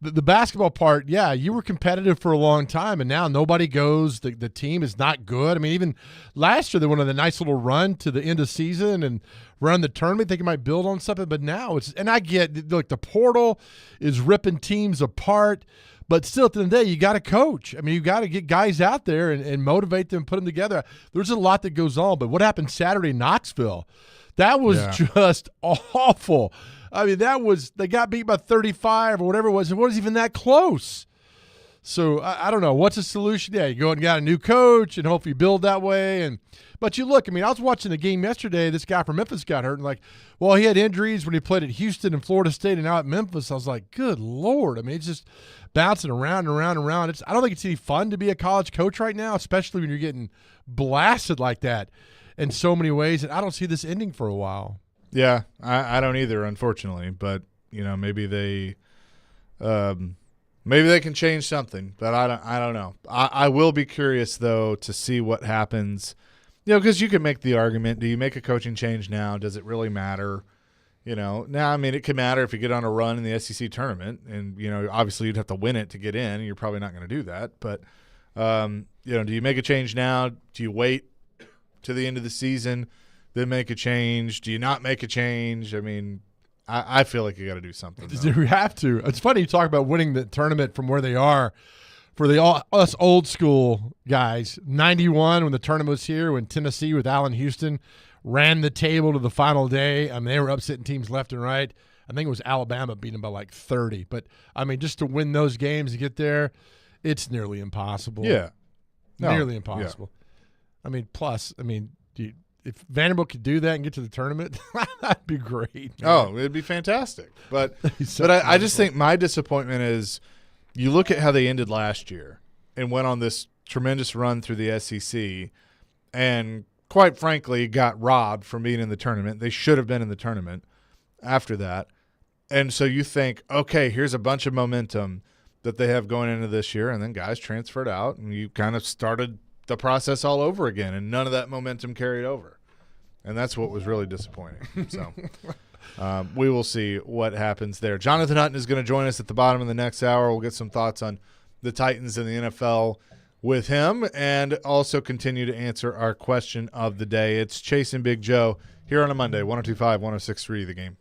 the basketball part, yeah, you were competitive for a long time, and now nobody goes. The team is not good. I mean, even last year they went on a nice little run to the end of season and run the tournament. Think it might build on something, but now it's – and I get, like, the portal is ripping teams apart. But still, at the end of the day, you got to coach. I mean, you got to get guys out there and motivate them, put them together. There's a lot that goes on. But what happened Saturday in Knoxville, that was just awful. I mean, they got beat by 35 or whatever it was. It wasn't even that close. So, I don't know. What's the solution? Yeah, you go and got a new coach and hope you build that way. But you look, I mean, I was watching the game yesterday. This guy from Memphis got hurt. And well, he had injuries when he played at Houston and Florida State and now at Memphis. I was like, good Lord. I mean, it's just bouncing around and around and around. I don't think it's any fun to be a college coach right now, especially when you're getting blasted like that in so many ways. And I don't see this ending for a while. Yeah, I don't either, unfortunately. But maybe they can change something. But I don't know. I will be curious though to see what happens. Because you can make the argument: do you make a coaching change now? Does it really matter? Now, I mean, it could matter if you get on a run in the SEC tournament, and obviously you'd have to win it to get in. And you're probably not going to do that. But do you make a change now? Do you wait to the end of the season, then make a change? Do you not make a change? I mean, I feel like you got to do something. You have to. It's funny you talk about winning the tournament from where they are. For us old school guys, 91 when the tournament was here, when Tennessee with Allen Houston ran the table to the final day. I mean, they were upsetting teams left and right. I think it was Alabama beating them by like 30. But, I mean, just to win those games to get there, it's nearly impossible. Yeah. Nearly impossible. Yeah. I mean, plus, if Vanderbilt could do that and get to the tournament, that'd be great. Man. Oh, it'd be fantastic. But I just think my disappointment is you look at how they ended last year and went on this tremendous run through the SEC and, quite frankly, got robbed from being in the tournament. They should have been in the tournament after that. And so you think, okay, here's a bunch of momentum that they have going into this year, and then guys transferred out, and you kind of started the process all over again, and none of that momentum carried over. And that's what was really disappointing. So we will see what happens there. Jonathan Hutton is going to join us at the bottom of the next hour. We'll get some thoughts on the Titans and the NFL with him and also continue to answer our question of the day. It's Chase and Big Joe here on a Monday, 102.5, 106.3 The Game.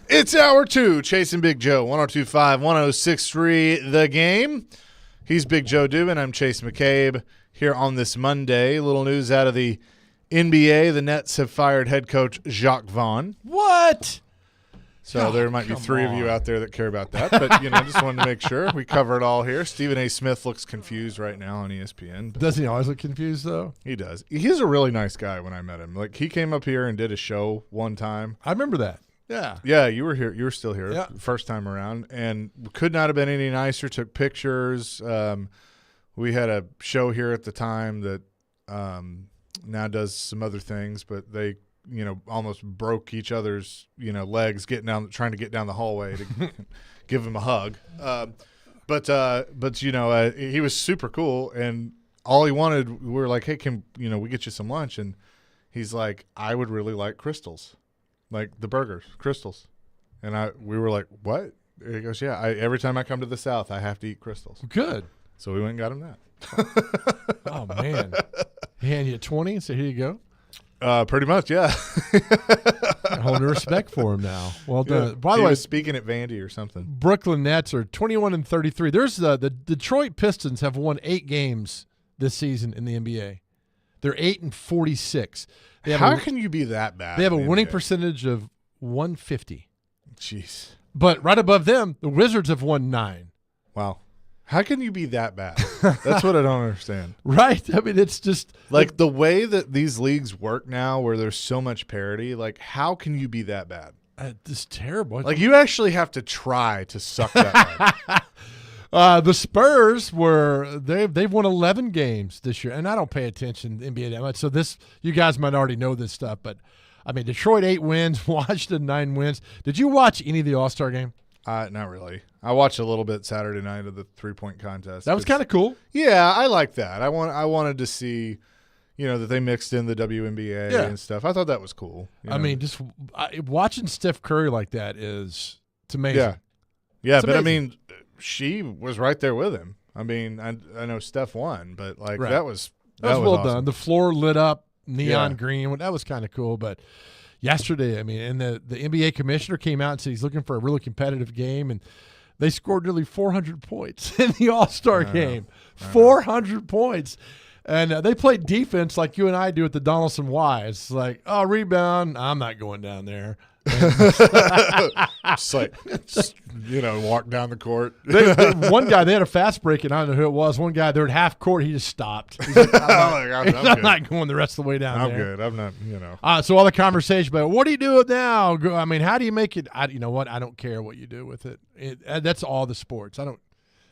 It's hour 2, Chasing Big Joe, 102.5, 106.3, The Game. He's Big Joe Dubin. I'm Chase McCabe here on this Monday. Little news out of the NBA. The Nets have fired head coach Jacques Vaughn. What? So there might be 3 of you out there that care about that. But, just wanted to make sure we cover it all here. Stephen A. Smith looks confused right now on ESPN. But Doesn't he always look confused, though? he does. He's a really nice guy when I met him. Like, he came up here and did a show one time. I remember that. Yeah. Yeah, you were here. You were still here Yeah. first time around, and could not have been any nicer. Took pictures. We had a show here at the time that now does some other things, but they, almost broke each other's, legs trying to get down the hallway to give him a hug. But he was super cool, and all he wanted, we were like, hey, can we get you some lunch? And he's like, I would really like Crystals. Like the burgers, Crystals. And we were like, what? And he goes, yeah, every time I come to the South, I have to eat Crystals. Good. So we went and got him that. Oh, man. He handed you 20 and said, here you go. Pretty much, yeah. I hold no respect for him now. Well done. Yeah. By He the way, was speaking at Vandy or something. Brooklyn Nets are 21-33. There's the Detroit Pistons have won 8 games this season in the NBA. They're 8-46. How can you be that bad? They have a in the winning NBA? percentage of 150. Jeez. But right above them, the Wizards have won 9. Wow. How can you be that bad? That's what I don't understand. Right? I mean, it's just Like the way that these leagues work now where there's so much parity, like how can you be that bad? it's terrible. Like you actually have to try to suck that bad. The Spurs they've won 11 games this year, and I don't pay attention to NBA that much. So you guys might already know this stuff, but I mean, Detroit 8 wins, Washington 9 wins. Did you watch any of the All-Star game? Not really. I watched a little bit Saturday night of the 3-point contest. That was kind of cool. Yeah, I like that. I wanted to see, that they mixed in the WNBA Yeah. and stuff. I thought that was cool. I mean, just watching Steph Curry like that it's amazing. yeah, yeah. It's But amazing. I mean, she was right there with him. I mean, I know Steph won, but like Right. that was That was well awesome. done. The floor lit up, neon Yeah. green. That was kind of cool. But yesterday, I mean, and the NBA commissioner came out and said he's looking for a really competitive game, and they scored nearly 400 points in the All-Star game. 400 points. And they played defense like you and I do at the Donaldson Y. It's like, oh, rebound. I'm not going down there. Just like, walk down the court. One guy, they had a fast break, and I don't know who it was. One guy, they're at half court. He just stopped. He's like, I'm I'm good. not going the rest of the way down I'm there. good. I'm not. So all the conversation about what do you do now? I mean, how do you make it? You know what? I don't care what you do with it. That's all the sports. I don't.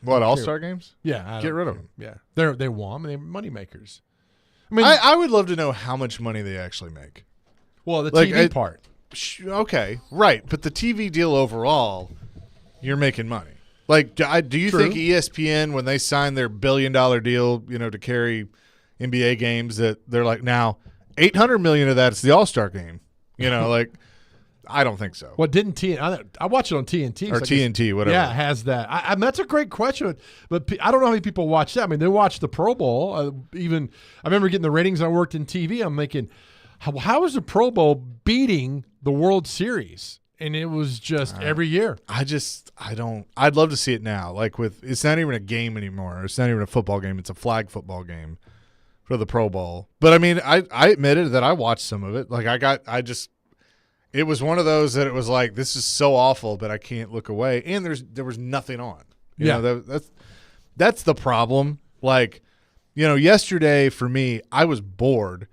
What All-Star games? Yeah, I Get don't rid of care. them. Yeah, they won. They're money makers. I mean, I would love to know how much money they actually make. well, the like, TV part. Okay, right, but the TV deal overall, you're making money. Like, do you True. think ESPN, when they signed their $1 billion deal, to carry NBA games, that they're like, now $800 million of that is the All-Star game? Like, I don't think so. What didn't I watch it on TNT Or so I guess- TNT, whatever. Yeah, it has that. I that's a great question, but I don't know how many people watch that. I mean, they watch the Pro Bowl. Even I remember getting the ratings. I worked in TV. I'm thinking, how is the Pro Bowl beating the World Series? And it was just every year. I'd love to see it now. Like it's not even a game anymore. It's not even a football game. It's a flag football game for the Pro Bowl. But I mean, I admitted that I watched some of it. Like it was one of those that it was like, this is so awful, but I can't look away. And there was nothing on. You know, that's the problem. Like, yesterday for me, I was bored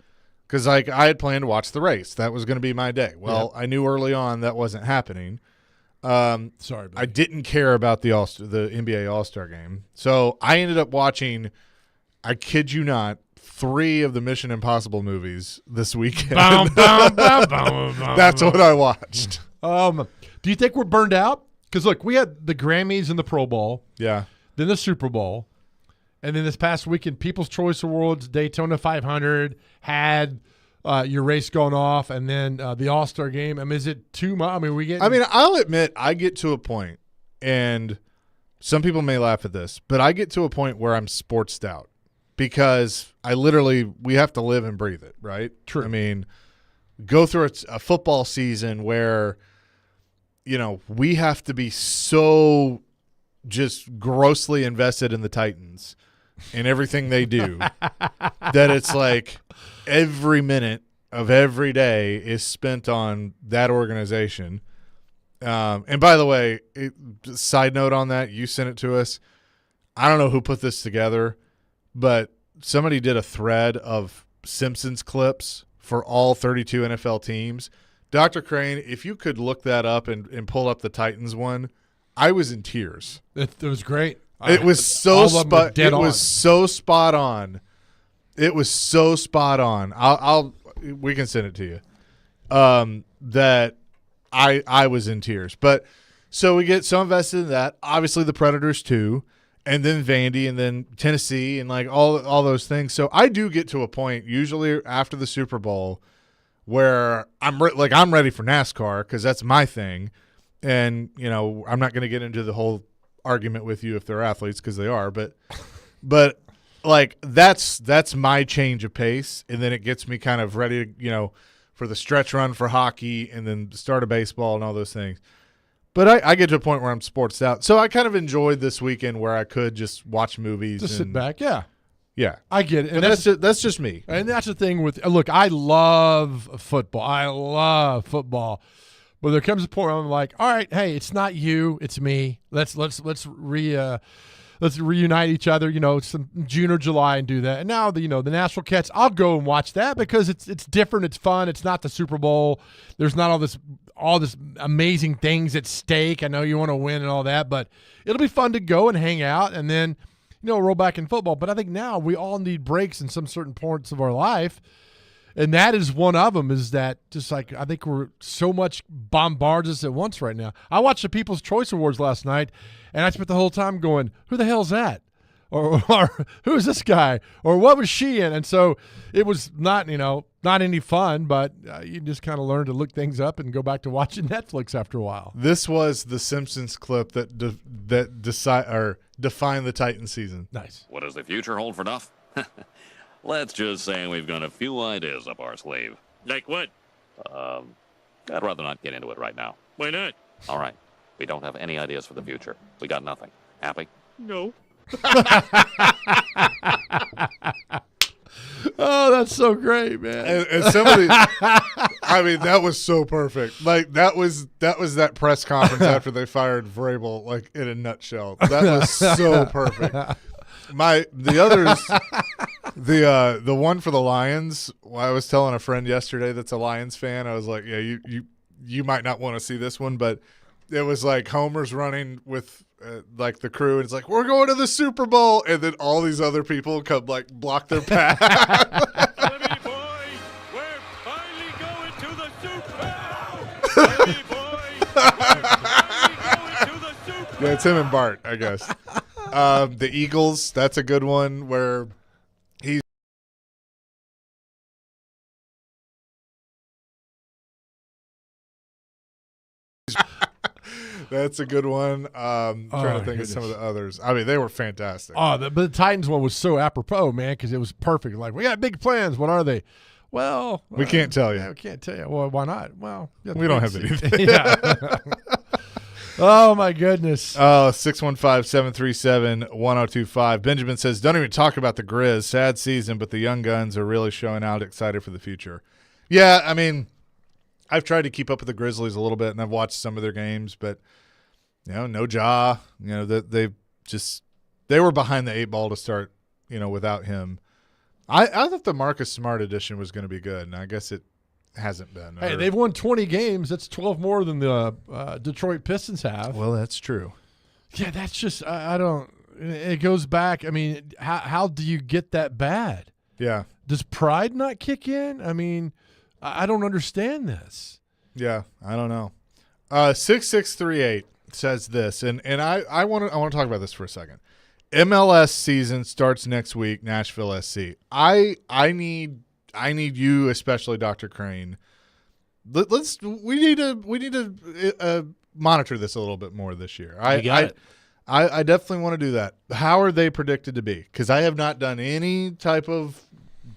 because I had planned to watch the race. That was going to be my day. Well, I knew early on that wasn't happening. Sorry, buddy. I didn't care about the NBA All-Star game. So I ended up watching, I kid you not, 3 of the Mission Impossible movies this weekend. That's what I watched. Do you think we're burned out? Because look, we had the Grammys and the Pro Bowl, Yeah. then the Super Bowl, and then this past weekend, People's Choice Awards, Daytona 500 had your race going off, and then the All-Star game. I mean, is it too much? I mean, I'll admit I get to a point, and some people may laugh at this, but I get to a point where I'm sportsed out because we have to live and breathe it, right? True. I mean, go through a football season where we have to be so just grossly invested in the Titans and everything they do that it's like every minute of every day is spent on that organization. And by the way, side note on that, you sent it to us. I don't know who put this together, but somebody did a thread of Simpsons clips for all 32 NFL teams. Dr. Crane, if you could look that up and pull up the Titans one, I was in tears. It was great. It was so all of them were dead It was on. so spot on. It was so spot on. We can send it to you. That I was in tears. But so we get so invested in that. Obviously the Predators too, and then Vandy, and then Tennessee, and like all those things. So I do get to a point usually after the Super Bowl where I'm ready for NASCAR because that's my thing. And, I'm not going to get into the whole argument with you if they're athletes because they are, but like that's my change of pace. And then it gets me kind of ready, for the stretch run for hockey and then the start of baseball and all those things. But I get to a point where I'm sportsed out. So I kind of enjoyed this weekend where I could just watch movies. Just sit back. Yeah. Yeah. I get it. And that's just me. And that's the thing with look, I love football. But there comes a point where I'm like, all right, hey, it's not you, it's me. Let's reunite each other, some June or July and do that. And now the Nashville Cats, I'll go and watch that because it's different, it's fun, it's not the Super Bowl. There's not all this amazing things at stake. I know you want to win and all that, but it'll be fun to go and hang out and then roll back in football. But I think now we all need breaks in some certain parts of our life. And that is one of them, is that just like I think we're so much bombards us at once right now. I watched the People's Choice Awards last night, and I spent the whole time going, who the hell's that? Or who is this guy? Or what was she in? And so it was not any fun, but you just kind of learn to look things up and go back to watching Netflix after a while. This was the Simpsons clip that defined the Titan season. Nice. What does the future hold for Duff? Let's just say we've got a few ideas up our sleeve. Like what? I'd rather not get into it right now. Why not? All right. We don't have any ideas for the future. We got nothing. Happy? No. Oh, that's so great, man. And somebody, I mean, that was so perfect. Like that was that press conference after they fired Vrabel, like in a nutshell. That was so perfect. The one for the Lions, I was telling a friend yesterday that's a Lions fan, I was like, yeah, you might not want to see this one, but it was like Homer's running with like the crew, and it's like, we're going to the Super Bowl, and then all these other people come like block their path. Jimmy boy, we're finally going to the Super Bowl. Jimmy boy, we're finally going to the Super Bowl. Yeah, it's him and Bart, I guess. The Eagles, that's a good one where that's a good one. Trying to think of some of the others. I mean, they were fantastic. But the Titans one was so apropos, man, because it was perfect. Like, we got big plans. What are they? Well, we can't tell you. Yeah, we can't tell you. Well, why not? Well, we don't have anything. Yeah. Oh, my goodness. 615-737-1025. Benjamin says, don't even talk about the Grizz. Sad season, but the young guns are really showing out, excited for the future. Yeah, I mean, I've tried to keep up with the Grizzlies a little bit, and I've watched some of their games, but, no Ja. They were behind the eight ball to start, without him. I thought the Marcus Smart edition was going to be good, and I guess it hasn't been. Hey, they've won 20 games. That's 12 more than the Detroit Pistons have. Well, that's true. Yeah, that's just I don't. It goes back. I mean, how do you get that bad? Yeah. Does pride not kick in? I mean, I don't understand this. Yeah, I don't know. 6638 says this, and I want to talk about this for a second. MLS season starts next week. Nashville SC. I need you, especially Dr. Crane. We need to monitor this a little bit more this year. I definitely want to do that. How are they predicted to be? Because I have not done any type of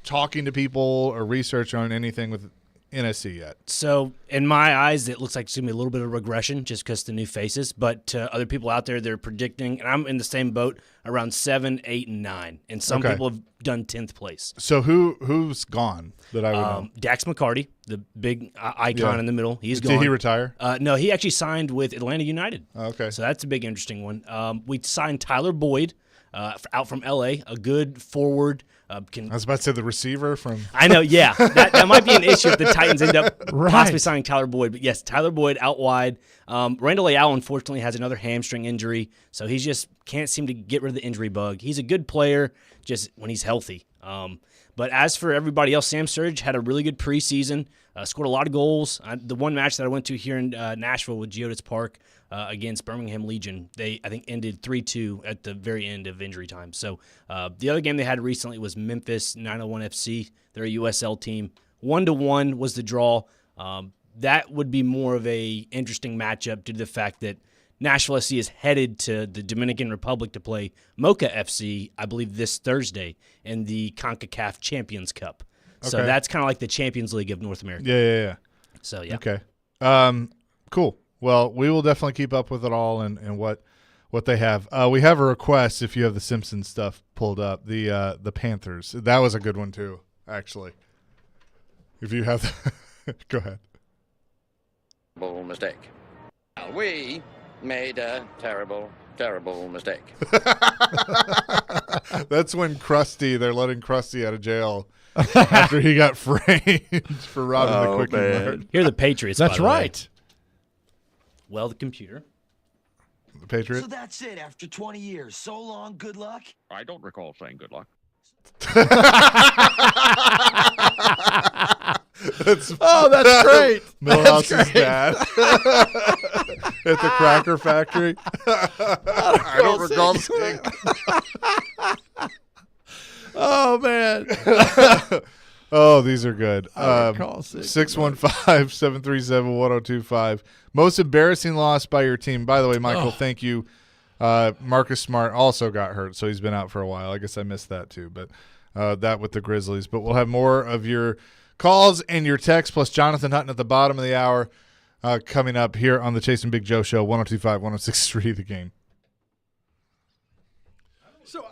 talking to people or research on anything with NSC yet. So, in my eyes, it looks like it's going to be a little bit of regression just because the new faces. But to other people out there, they're predicting, and I'm in the same boat, around 7, 8, and 9. And some Okay. people have done 10th place. So who's gone that I would know? Dax McCarty, the big icon Yeah. in the middle, he's Did gone. he retire? No, he actually signed with Atlanta United. Okay. So that's a big, interesting one. We signed Tyler Boyd out from L.A., a good forward. I was about to say the receiver from. I know, yeah. That might be an issue if the Titans end up Right. possibly signing Tyler Boyd. But, yes, Tyler Boyd out wide. Randall Leal, unfortunately, has another hamstring injury, so he just can't seem to get rid of the injury bug. He's a good player just when he's healthy. But as for everybody else, Sam Surge had a really good preseason, scored a lot of goals. The one match that I went to here in Nashville with Geodis Park against Birmingham Legion, they, I think, ended 3-2 at the very end of injury time. So the other game they had recently was Memphis 901 FC. They're a USL team. 1-1 was the draw. That would be more of a interesting matchup due to the fact that Nashville SC is headed to the Dominican Republic to play Mocha FC, I believe, this Thursday in the CONCACAF Champions Cup. So Okay. that's kind of like the Champions League of North America. Yeah. So, yeah. Okay. Cool. Well, we will definitely keep up with it all and what they have. We have a request if you have the Simpsons stuff pulled up. The Panthers. That was a good one too, actually. If you have, go ahead. Mistake. We made a terrible mistake. That's when they're letting Krusty out of jail after he got framed for robbing the Quickie Mart. Here are the Patriots. by That's the way. right. Well, the computer. The Patriot. So that's it after 20 years. So long, good luck. I don't recall saying good luck. Oh, that's great. Millhouse's dad at the Cracker Factory. I don't recall saying. Oh, man. Oh, these are good. I recall saying 615-737-1025. Most embarrassing loss by your team. By the way, Michael, thank you. Marcus Smart also got hurt, so he's been out for a while. I guess I missed that too, but that with the Grizzlies. But we'll have more of your calls and your texts, plus Jonathan Hutton at the bottom of the hour coming up here on the Chase and Big Joe Show, 102.5, 106.3 The Game. So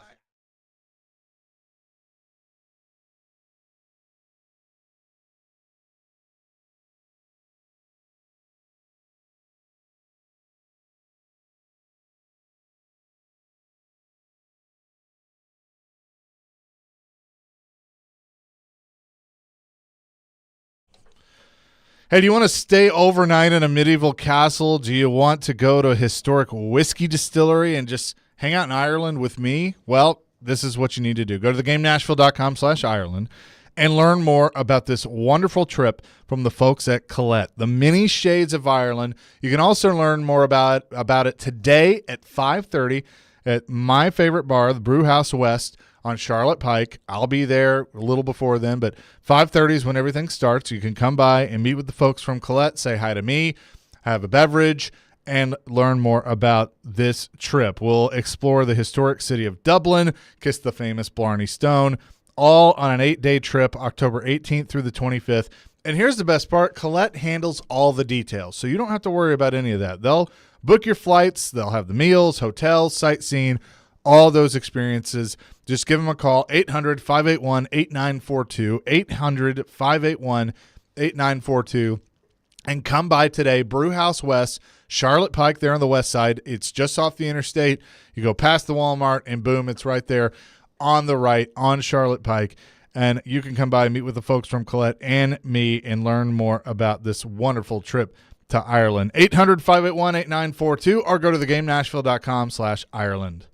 Hey, do you want to stay overnight in a medieval castle? Do you want to go to a historic whiskey distillery and just hang out in Ireland with me? Well, this is what you need to do. Go to thegamenashville.com/Ireland and learn more about this wonderful trip from the folks at Colette, the many shades of Ireland. You can also learn more about it today at 5:30 at my favorite bar, the Brewhouse West on Charlotte Pike. I'll be there a little before then, but 5:30 is when everything starts. You can come by and meet with the folks from Colette, say hi to me, have a beverage, and learn more about this trip. We'll explore the historic city of Dublin, kiss the famous Blarney Stone, all on an 8-day trip, October 18th through the 25th. And here's the best part. Colette handles all the details, so you don't have to worry about any of that. They'll book your flights. They'll have the meals, hotels, sightseeing, all those experiences. Just give them a call, 800-581-8942, 800-581-8942, and come by today. Brewhouse West, Charlotte Pike there on the west side. It's just off the interstate. You go past the Walmart, and boom, it's right there on the right on Charlotte Pike. And you can come by and meet with the folks from Colette and me and learn more about this wonderful trip to Ireland. 800-581-8942 or go to thegamenashville.com/Ireland.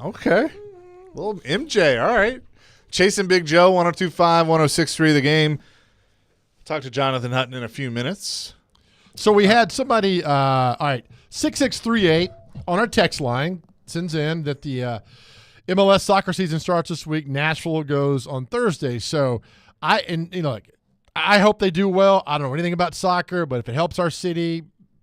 Okay. Little MJ. All right. Chasing Big Joe, 102.5, 106.3 The Game. Talk to Jonathan Hutton in a few minutes. So we had somebody, all right, 6638 on our text line sends in that the MLS soccer season starts this week. Nashville goes on Thursday. So I hope they do well. I don't know anything about soccer, but if it helps our city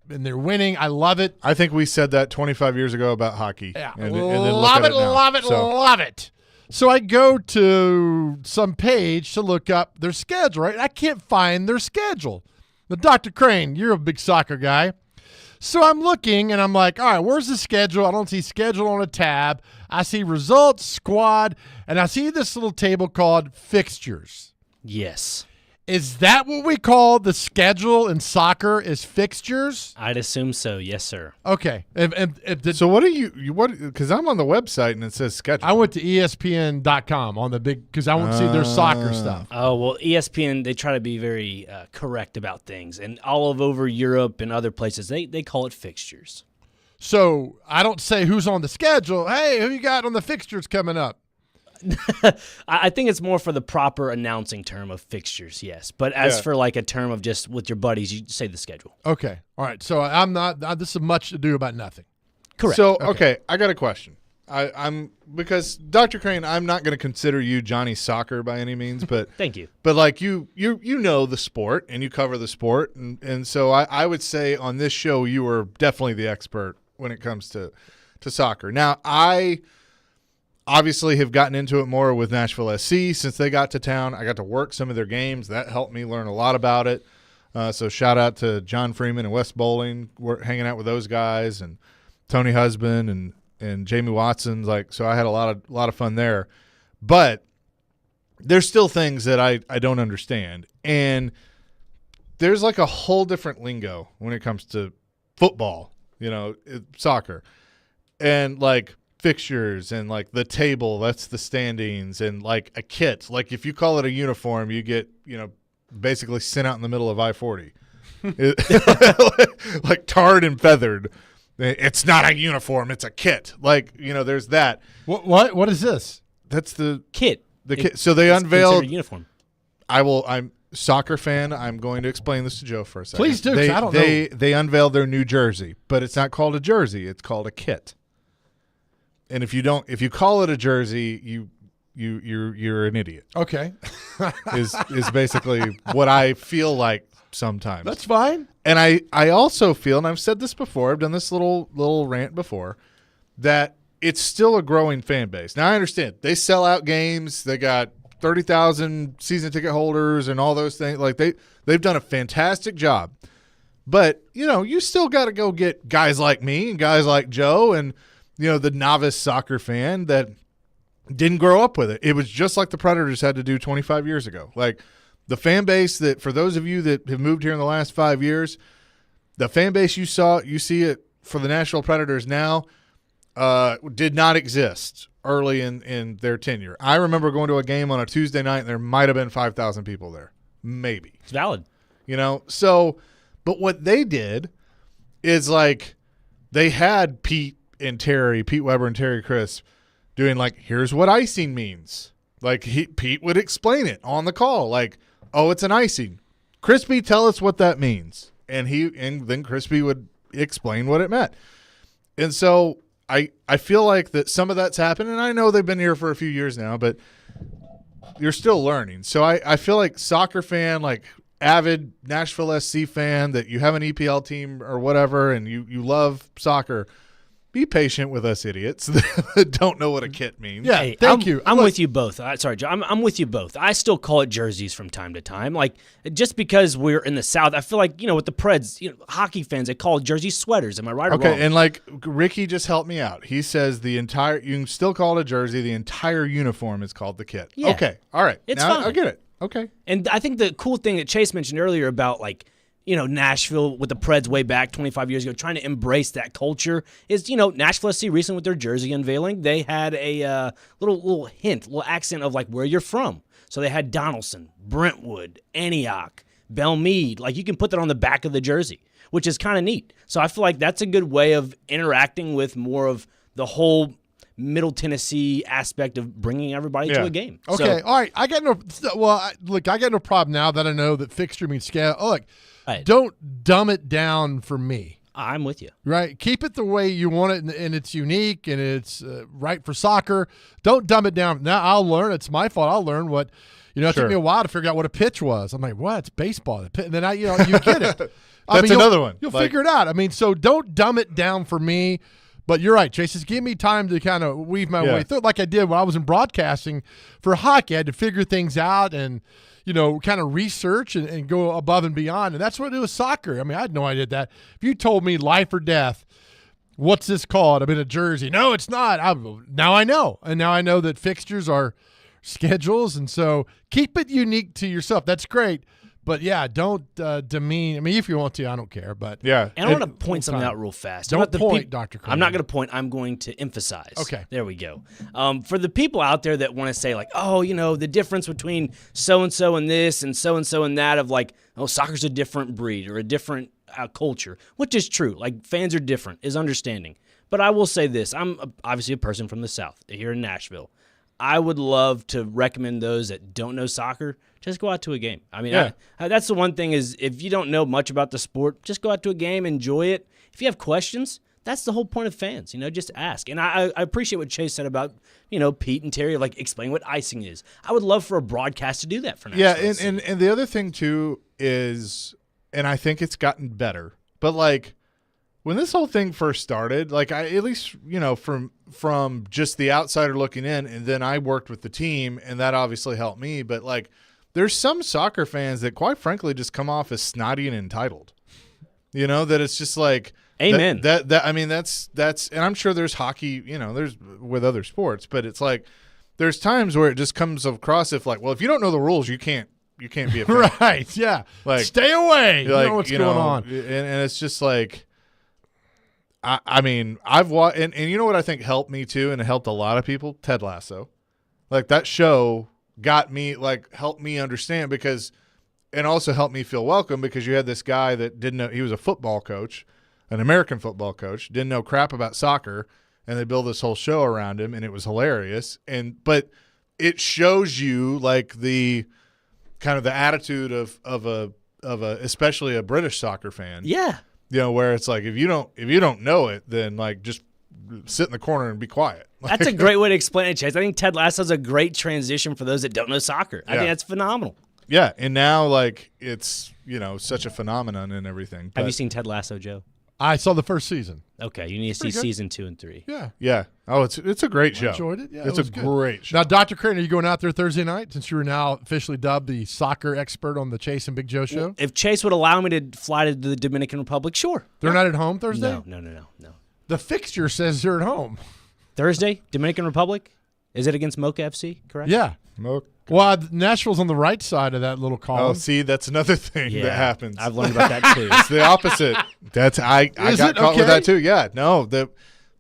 and they're winning, I love it. I think we said that 25 years ago about hockey. Yeah, and then love it, love it, love it. So I go to some page to look up their schedule, right? I can't find their schedule. Now, Dr. Crane, you're a big soccer guy. So I'm looking, and I'm like, all right, where's the schedule? I don't see schedule on a tab. I see results, squad, and I see this little table called fixtures. Yes. Is that what we call the schedule in soccer is fixtures? I'd assume so. Yes, sir. Okay. So what are you what? Because I'm on the website and it says schedule. I went to ESPN.com on the big because I want to see their soccer stuff. Oh, well, ESPN, they try to be very correct about things. And all over Europe and other places, they call it fixtures. So I don't say who's on the schedule. Hey, who you got on the fixtures coming up? I think it's more for the proper announcing term of fixtures, yes. But as for like a term of just with your buddies, you say the schedule. Okay. All right. So I'm not – this is much ado about nothing. Correct. So, okay, I got a question. I'm because Dr. Crane, I'm not going to consider you Johnny Soccer by any means, but Thank you. But like you know the sport and you cover the sport, and so I would say on this show you are definitely the expert when it comes to soccer. Now I obviously have gotten into it more with Nashville SC since they got to town. I got to work some of their games. That helped me learn a lot about it. So shout out to John Freeman and Wes Bowling. We're hanging out with those guys and Tony Husband and Jamie Watson's. So I had a lot of fun there. But there's still things that I don't understand. And there's like a whole different lingo when it comes to football, soccer. And like fixtures and like the table, that's the standings, and like a kit. Like if you call it a uniform, you get, basically sent out in the middle of I-40. like tarred and feathered. It's not a uniform, it's a kit. There's that. What is this? That's the kit. The kit. So they It's unveiled considered a uniform. I'm soccer fan. I'm going to explain this to Joe for a second. Please do, 'cause I don't know. They unveiled their new jersey, but it's not called a jersey, it's called a kit. And if you call it a jersey, you're an idiot. Okay. is basically what I feel like sometimes. That's fine. And I also feel, and I've said this before, I've done this little rant before, that it's still a growing fan base. Now I understand they sell out games. They got 30,000 season ticket holders and all those things. Like they've done a fantastic job. But you still got to go get guys like me and guys like Joe and the novice soccer fan that didn't grow up with it. It was just like the Predators had to do 25 years ago. Like the fan base that, for those of you that have moved here in the last 5 years, the fan base you see it for the Nashville Predators now did not exist early in their tenure. I remember going to a game on a Tuesday night and there might have been 5,000 people there. Maybe. It's valid. So, but what they did is like they had Pete Weber and Terry Crisp doing like, here's what icing means. Like Pete would explain it on the call. Like, oh, it's an icing. Crispy, tell us what that means. And then Crispy would explain what it meant. And so I feel like that some of that's happened, and I know they've been here for a few years now, but you're still learning. So I feel like soccer fan, like avid Nashville SC fan, that you have an EPL team or whatever and you love soccer, be patient with us idiots that don't know what a kit means. Yeah, Hey, thank you. I'm with you both. Sorry, Joe. I'm with you both. I still call it jerseys from time to time. Like, just because we're in the South, I feel like, with the Preds, hockey fans, they call jersey sweaters. Am I right or wrong? Okay, and like Ricky just helped me out. He says you can still call it a jersey. The entire uniform is called the kit. Yeah. Okay, all right. It's now fine. I get it. Okay. And I think the cool thing that Chase mentioned earlier about Nashville with the Preds way back 25 years ago, trying to embrace that culture is, Nashville SC recently with their jersey unveiling, they had a little hint, little accent of like where you're from. So they had Donaldson, Brentwood, Antioch, Belmead. Like you can put that on the back of the jersey, which is kind of neat. So I feel like that's a good way of interacting with more of the whole Middle Tennessee aspect of bringing everybody to Yeah. a game. Okay, So, all right. I got no. Well, look, I got no problem now that I know that fixture means scale. Oh, look, Right. don't dumb it down for me. I'm with you. Right, keep it the way you want it, and it's unique, and it's right for soccer. Don't dumb it down. Now I'll learn. It's my fault. I'll learn what. It Sure. took me a while to figure out what a pitch was. I'm like, what? It's baseball. And then you get it. That's you'll- another one. You'll Like- figure it out. I mean, so don't dumb it down for me. But you're right, Chase. Just give me time to kind of weave my Yeah. way through it, like I did when I was in broadcasting for hockey. I had to figure things out and kind of research and go above and beyond. And that's what it was soccer. I mean, I had no idea that. If you told me life or death, what's this called? I'm in a jersey. No, it's not. Now I know. And now I know that fixtures are schedules. And so keep it unique to yourself. That's great. But, yeah, don't demean. I mean, if you want to, I don't care. But Yeah. And I want to point something out real fast. Don't About the point, Dr. I'm not Kramer. going to point. I'm going to emphasize. Okay. There we go. For the people out there that want to say, like, oh, the difference between so-and-so and this and so-and-so and that of like, oh, soccer's a different breed or a different culture, which is true. Like, fans are different, is understanding. But I will say this. I'm obviously a person from the South here in Nashville. I would love to recommend those that don't know soccer, just go out to a game. I mean, Yeah. that's the one thing is if you don't know much about the sport, just go out to a game, enjoy it. If you have questions, that's the whole point of fans, just ask. And I appreciate what Chase said about, Pete and Terry, like explain what icing is. I would love for a broadcast to do that for Nashville. Yeah, and the other thing too is, and I think it's gotten better, but like when this whole thing first started, like I at least from just the outsider looking in, and then I worked with the team, and that obviously helped me. But like, there's some soccer fans that, quite frankly, just come off as snotty and entitled. That it's just like. Amen. That I mean that's and I'm sure there's hockey, there's with other sports, but it's like there's times where it just comes across if like, well, if you don't know the rules, you can't be a fan. Right, yeah. Like, stay away. You like, know what's going on. And it's just like I mean, I've watched and you know what I think helped me too, and it helped a lot of people? Ted Lasso. Like that show got me helped me understand because and also helped me feel welcome because you had this guy that didn't know he was a football coach. An American football coach, didn't know crap about soccer, and they built this whole show around him, and it was hilarious. But it shows you like the kind of the attitude of a especially a British soccer fan. Yeah. Where it's like if you don't know it, then like just sit in the corner and be quiet. That's a great way to explain it, Chase. I think Ted Lasso's a great transition for those that don't know soccer. I think that's phenomenal. Yeah, and now like it's such a phenomenon and everything. Have But- you seen Ted Lasso, Joe? I saw the first season. Okay, you need to see Pretty good. season 2 and 3. Yeah. Yeah. Oh, it's a great show. Enjoyed it. Yeah, it's it was a good. great show. Now, Dr. Crane, are you going out there Thursday night since you are now officially dubbed the soccer expert on the Chase and Big Joe show? If Chase would allow me to fly to the Dominican Republic, sure. They're not at home Thursday? No. The fixture says they're at home. Thursday, Dominican Republic? Is it against Mocha FC, correct? Yeah. Well, Nashville's on the right side of that little column. Oh, see, that's another thing that happens. I've learned about that too. It's the opposite. That's I Is got it? caught with Okay. that too. Yeah, no,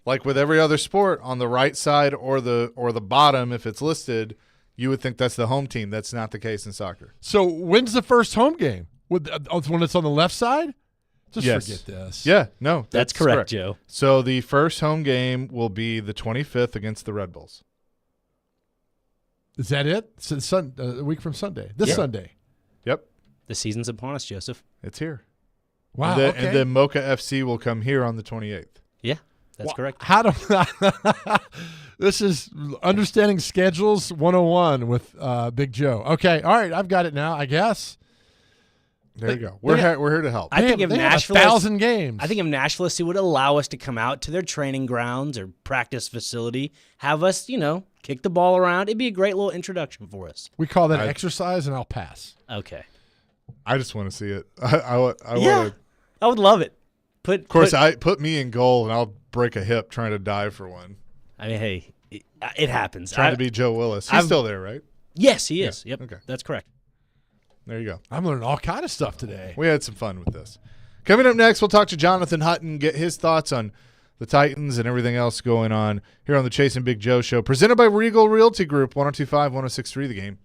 like with every other sport, on the right side or the bottom, if it's listed, you would think that's the home team. That's not the case in soccer. So when's the first home game? When it's on the left side? Just Yes. forget this. Yeah, no, That's correct, Joe. So the first home game will be the 25th against the Red Bulls. Is that it? It's a week from Sunday. This Yeah. Sunday. Yep, The season's upon us, Joseph. it's here. Wow. And then, okay. and then Mocha FC will come here on the 28th. Yeah, that's correct. How do this is understanding schedules 101 with Big Joe. Okay, all right, I've got it now. I guess. There you go. We're here to help. I think if they have Nashville 1,000 games. I think if Nashville SC would allow us to come out to their training grounds or practice facility, have us, kick the ball around, it'd be a great little introduction for us. we call that exercise, and I'll pass. Okay. I just want to see it. I want Yeah, to. I would love it. Of course, I put me in goal, and I'll break a hip trying to dive for one. I mean, hey, it happens. Trying to be Joe Willis. He's still there, right? Yes, he is. Yeah, Yep. okay. That's correct. There you go. I'm learning all kind of stuff today. We had some fun with this. Coming up next, we'll talk to Jonathan Hutton, get his thoughts on the Titans and everything else going on here on the Chase and Big Joe show, presented by Regal Realty Group, 102.5, 106.3 The Game.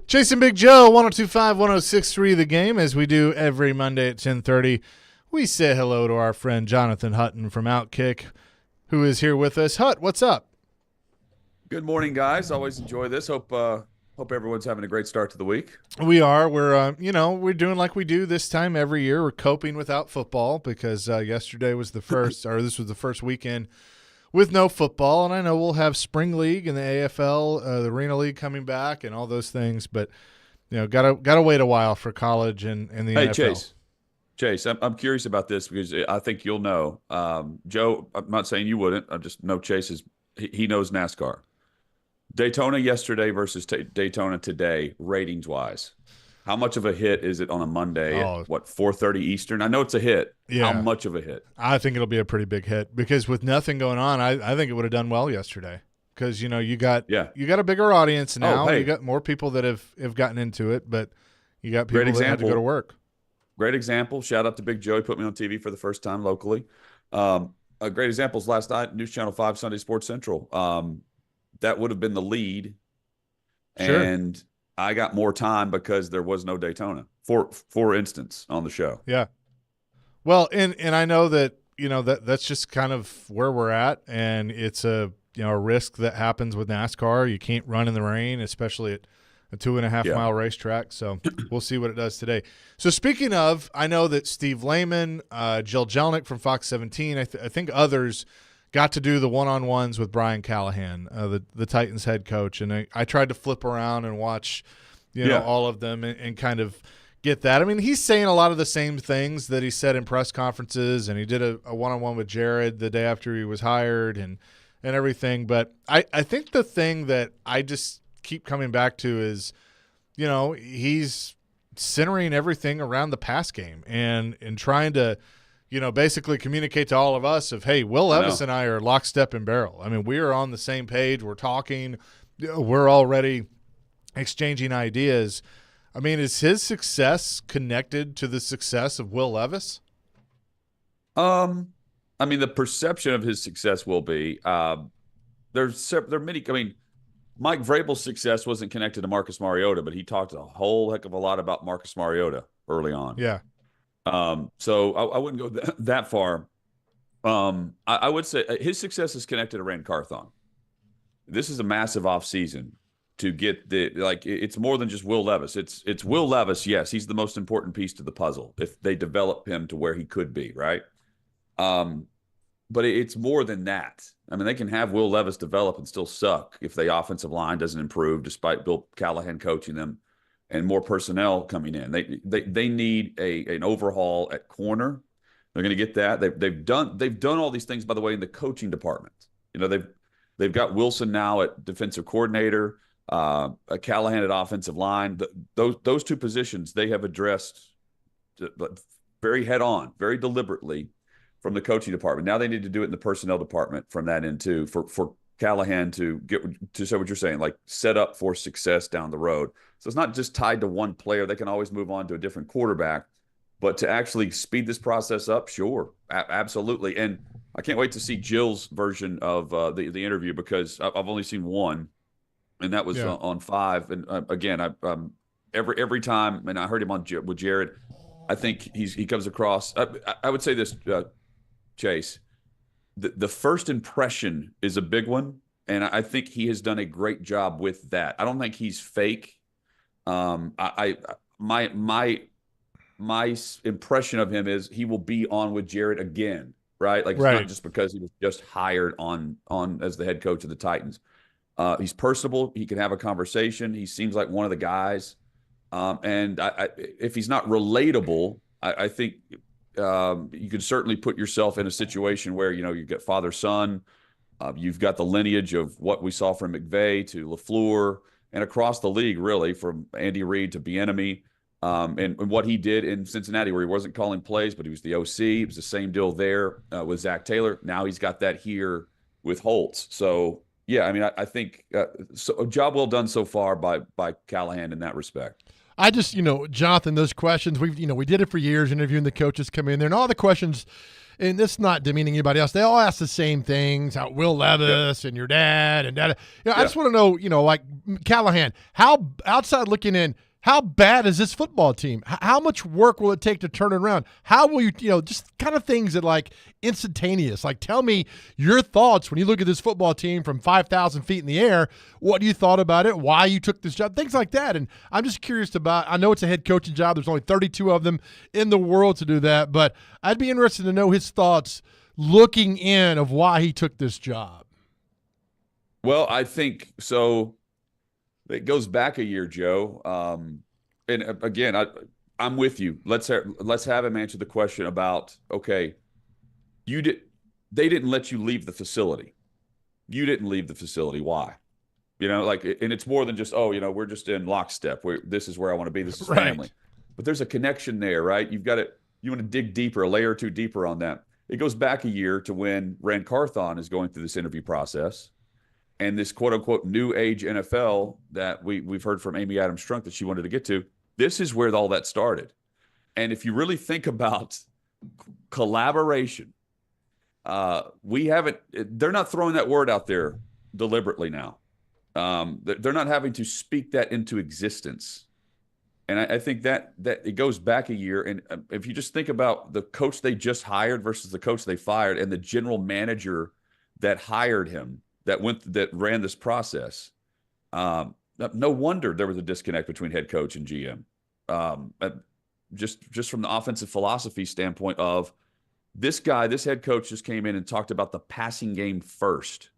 Chasing Big Joe, 102.5, 106.3 The Game, as we do every Monday at 10:30. We say hello to our friend Jonathan Hutton from Outkick, who is here with us. Hut, what's up? Good morning, guys. Always enjoy this. Hope everyone's having a great start to the week. We are. We're we're doing like we do this time every year. We're coping without football because yesterday was the first, or this was the first weekend with no football. And I know we'll have spring league and the AFL, the Arena League coming back, and all those things. But gotta wait a while for college and the NFL. Chase, I'm curious about this because I think you'll know. Joe, I'm not saying you wouldn't. I just know Chase he knows NASCAR. Daytona yesterday versus Daytona today, ratings-wise. How much of a hit is it on a Monday at, 4:30 Eastern? I know it's a hit. Yeah. How much of a hit? I think it'll be a pretty big hit because with nothing going on, I think it would have done well yesterday because, you got a bigger audience now. You got more people that have gotten into it, but you got people that had to go to work. Great example. Shout out to Big Joe. He put me on TV for the first time locally. A great example is last night, News Channel 5, Sunday Sports Central. That would have been the lead, and I got more time because there was no Daytona, for instance, on the show. Yeah. Well, and I know that that's just kind of where we're at, and it's a risk that happens with NASCAR. You can't run in the rain, especially at a 2.5-mile racetrack. So we'll see what it does today. So speaking of, I know that Steve Lehman, Jill Jelnick from Fox 17, I think others got to do the one-on-ones with Brian Callahan, the Titans head coach, and I tried to flip around and watch, all of them and kind of get that. I mean, he's saying a lot of the same things that he said in press conferences, and he did a one-on-one with Jared the day after he was hired and everything. But I think the thing that I just keep coming back to is, he's centering everything around the pass game and trying to – basically communicate to all of us of, hey, Will Levis and I are lockstep and barrel. I mean, we are on the same page. We're talking. We're already exchanging ideas. I mean, is his success connected to the success of Will Levis? I mean, the perception of his success will be there are many. I mean, Mike Vrabel's success wasn't connected to Marcus Mariota, but he talked a whole heck of a lot about Marcus Mariota early on. Yeah. So I wouldn't go that far. I would say his success is connected to Rand Carthon. This is a massive offseason to get it's more than just Will Levis. It's Will Levis. Yes, he's the most important piece to the puzzle if they develop him to where he could be, right? But it's more than that. I mean, they can have Will Levis develop and still suck if the offensive line doesn't improve, despite Bill Callahan coaching them and more personnel coming in. They need an overhaul at corner. They're going to get that. They've done all these things, by the way, in the coaching department. They've got Wilson now at defensive coordinator, Callahan at offensive line. Those two positions they have addressed very head on, very deliberately from the coaching department. Now they need to do it in the personnel department from that end too, for Callahan to get to say what you're saying, like set up for success down the road. So it's not just tied to one player. They can always move on to a different quarterback, but to actually speed this process up, sure, absolutely. And I can't wait to see Jill's version of the interview because I've only seen one, and that was on 5. And again, every time, and I heard him with Jared, I think he comes across. I would say this, Chase. The first impression is a big one, and I think he has done a great job with that. I don't think he's fake. My impression of him is he will be on with Jared again, right? Like it's not just because he was just hired on as the head coach of the Titans. He's personable. He can have a conversation. He seems like one of the guys. And if he's not relatable, I think you could certainly put yourself in a situation where, you get father-son. You've got the lineage of what we saw from McVay to LaFleur and across the league, really, from Andy Reid to Bieniemy, and what he did in Cincinnati, where he wasn't calling plays, but he was the OC. It was the same deal there with Zach Taylor. Now he's got that here with Holtz. So, yeah, I mean, I think so a job well done so far by Callahan in that respect. I just, Jonathan, those questions, we did it for years, interviewing the coaches come in there, and all the questions, and this is not demeaning anybody else, they all ask the same things, how Will Levis and your dad and dad. I just want to know, like Callahan, how, outside looking in, how bad is this football team? How much work will it take to turn it around? How will you, just kind of things that like instantaneous. Like, tell me your thoughts when you look at this football team from 5,000 feet in the air. What you thought about it? Why you took this job? Things like that. And I'm just curious about. I know it's a head coaching job. There's only 32 of them in the world to do that, but I'd be interested to know his thoughts looking in of why he took this job. Well, I think so. It goes back a year, Joe. And again, I'm with you. Let's have him answer the question about, okay, they didn't let you leave the facility. You didn't leave the facility. Why? And it's more than just, we're just in lockstep. This is where I want to be. This is family. But there's a connection there, right? You want to dig deeper, a layer or two deeper on that. It goes back a year to when Ran Carthon is going through this interview process. And this quote-unquote new age NFL that we've heard from Amy Adams Strunk that she wanted to get to, this is where all that started. And if you really think about collaboration, they're not throwing that word out there deliberately now. They're not having to speak that into existence. And I think that it goes back a year. And if you just think about the coach they just hired versus the coach they fired and the general manager that hired him, that ran this process. No wonder there was a disconnect between head coach and GM. Just from the offensive philosophy standpoint of this head coach just came in and talked about the passing game first.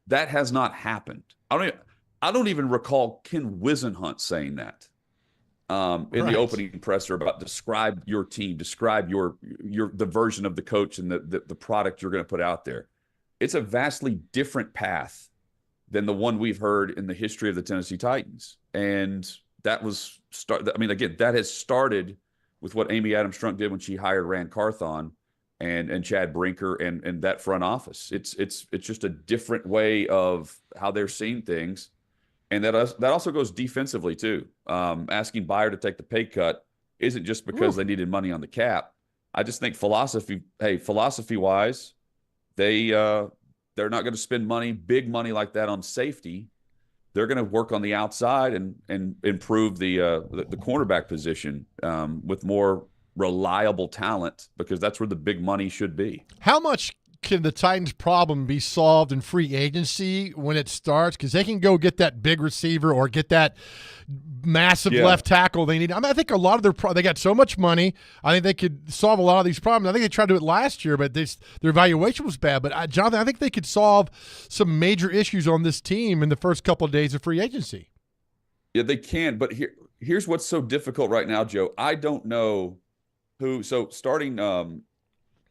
That has not happened. I don't even recall Ken Wisenhunt saying that in the opening presser about describe your team, describe the version of the coach and the product you're going to put out there. It's a vastly different path than the one we've heard in the history of the Tennessee Titans. And that that has started with what Amy Adams Strunk did when she hired Ran Carthon and Chad Brinker and that front office. It's just a different way of how they're seeing things. And that also goes defensively too. Asking Bayer to take the pay cut isn't just because they needed money on the cap. I just think philosophy-wise, they're not going to spend big money like that on safety. They're going to work on the outside and improve the cornerback position with more reliable talent because that's where the big money should be. How much can the Titans' problem be solved in free agency when it starts? Because they can go get that big receiver or get that massive left tackle they need. I think a lot of they got so much money. I think they could solve a lot of these problems. I think they tried to do it last year, but their evaluation was bad. But, Jonathan, I think they could solve some major issues on this team in the first couple of days of free agency. Yeah, they can. But here's what's so difficult right now, Joe. I don't know who – so starting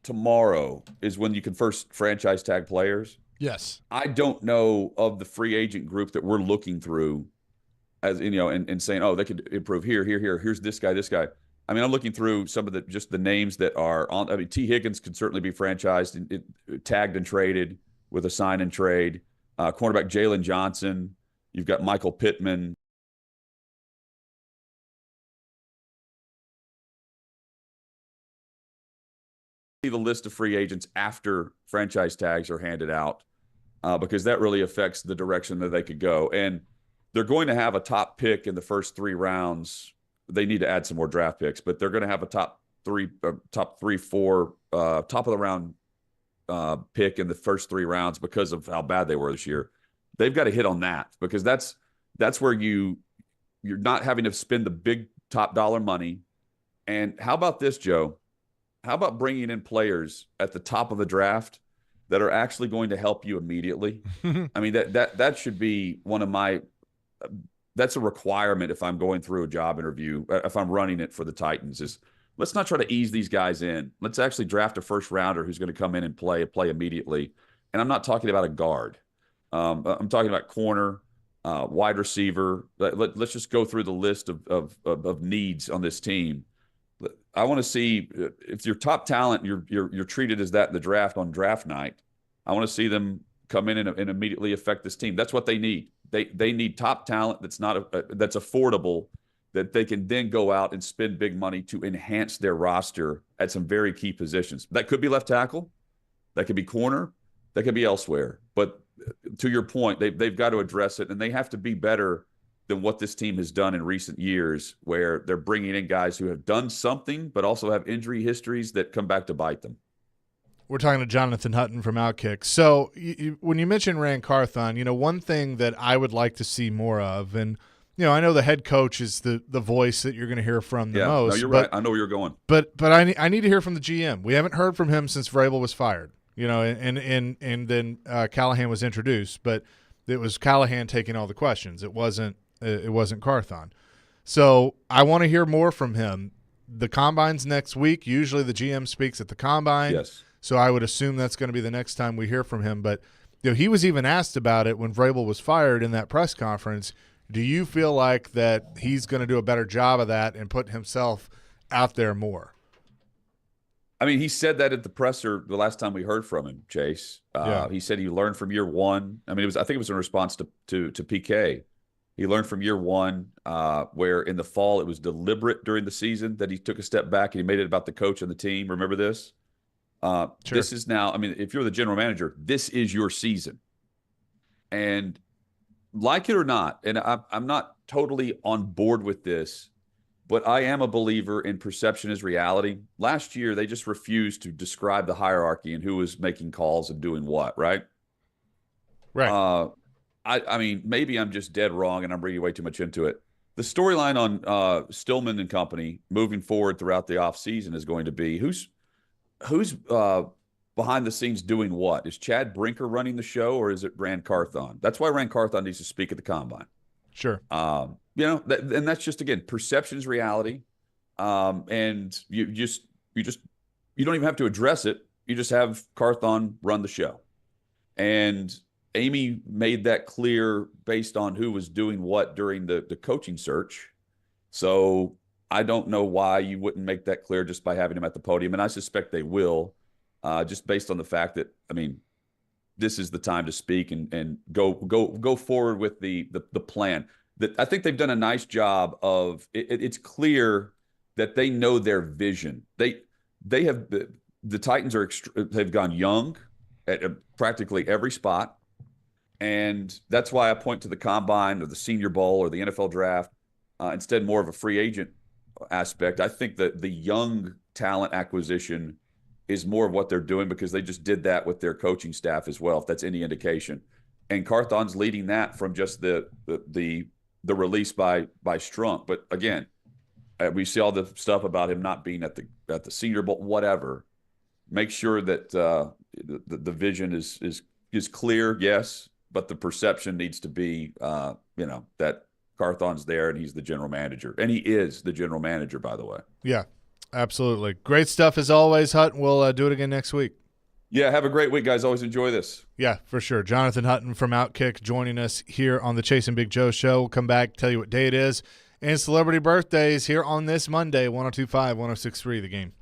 tomorrow is when you can first franchise tag players. Yes. I don't know of the free agent group that we're looking through as and saying, oh, they could improve here. Here's this guy. I mean, I'm looking through some of the names that are on. I mean, T. Higgins could certainly be franchised, tagged and traded with a sign and trade. Cornerback Jalen Johnson. You've got Michael Pittman. The list of free agents after franchise tags are handed out because that really affects the direction that they could go. And they're going to have a top pick in the first 3 rounds. They need to add some more draft picks, but they're going to have a top 4 top of the round pick in the first 3 rounds because of how bad they were this year. They've got to hit on that because that's where you're not having to spend the big top dollar money. And how about this, Joe? How about bringing in players at the top of the draft that are actually going to help you immediately? I mean, that should be one of my that's a requirement if I'm going through a job interview, if I'm running it for the Titans, is let's not try to ease these guys in. Let's actually draft a first rounder who's going to come in and play immediately. And I'm not talking about a guard. I'm talking about corner, wide receiver. Let's just go through the list of needs on this team. I want to see if your top talent, you're treated as that in the draft on draft night. I want to see them come in and immediately affect this team. That's what they need. They need top talent that's affordable that they can then go out and spend big money to enhance their roster at some very key positions. That could be left tackle, that could be corner, that could be elsewhere. But to your point, they've got to address it, and they have to be better than what this team has done in recent years, where they're bringing in guys who have done something but also have injury histories that come back to bite them. We're talking to Jonathan Hutton from Outkick. So when you mentioned Ran Carthon, one thing that I would like to see more of, and I know the head coach is the voice that you're going to hear from the most. No, you're right. I know where you're going. But I need to hear from the GM. We haven't heard from him since Vrabel was fired. And then Callahan was introduced, but it was Callahan taking all the questions. It wasn't Carthon. So I want to hear more from him. The combine's next week. Usually the GM speaks at the combine. Yes. So I would assume that's going to be the next time we hear from him. But he was even asked about it when Vrabel was fired in that press conference. Do you feel like that he's going to do a better job of that and put himself out there more? I mean, he said that at the presser the last time we heard from him, Chase. He said he learned from year one. I mean, I think it was in response to PK. He learned from year one, where in the fall it was deliberate during the season that he took a step back and he made it about the coach and the team. Remember this? Sure. This is now, I mean, if you're the general manager, this is your season. And like it or not, and I'm not totally on board with this, but I am a believer in perception is reality. Last year, they just refused to describe the hierarchy and who was making calls and doing what, right? Right. I mean, maybe I'm just dead wrong and I'm reading way too much into it. The storyline on Stillman and company moving forward throughout the offseason is going to be who's behind the scenes doing what? Is Chad Brinker running the show, or is it Ran Carthon? That's why Ran Carthon needs to speak at the combine. Sure. And that's just, again, perception is reality. And you don't even have to address it. You just have Carthon run the show. And Amy made that clear based on who was doing what during the coaching search. So I don't know why you wouldn't make that clear just by having him at the podium. And I suspect they will, just based on the fact that, I mean, this is the time to speak and go forward with the plan. That I think they've done a nice job of it's clear that they know their vision. They have the Titans have gone young at practically every spot. And that's why I point to the combine or the Senior Bowl or the NFL draft instead more of a free agent aspect. I think that the young talent acquisition is more of what they're doing because they just did that with their coaching staff as well, if that's any indication. And Carthon's leading that from just the release by Strunk. But again, we see all the stuff about him not being at the Senior Bowl, whatever. Make sure that the vision is clear, yes, but the perception needs to be, that Carthon's there and he's the general manager. And he is the general manager, by the way. Yeah, absolutely. Great stuff as always, Hutton. We'll do it again next week. Yeah, have a great week, guys. Always enjoy this. Yeah, for sure. Jonathan Hutton from Outkick joining us here on the Chase and Big Joe Show. We'll come back, tell you what day it is, and celebrity birthdays here on this Monday, 102.5, 106.3 The Game.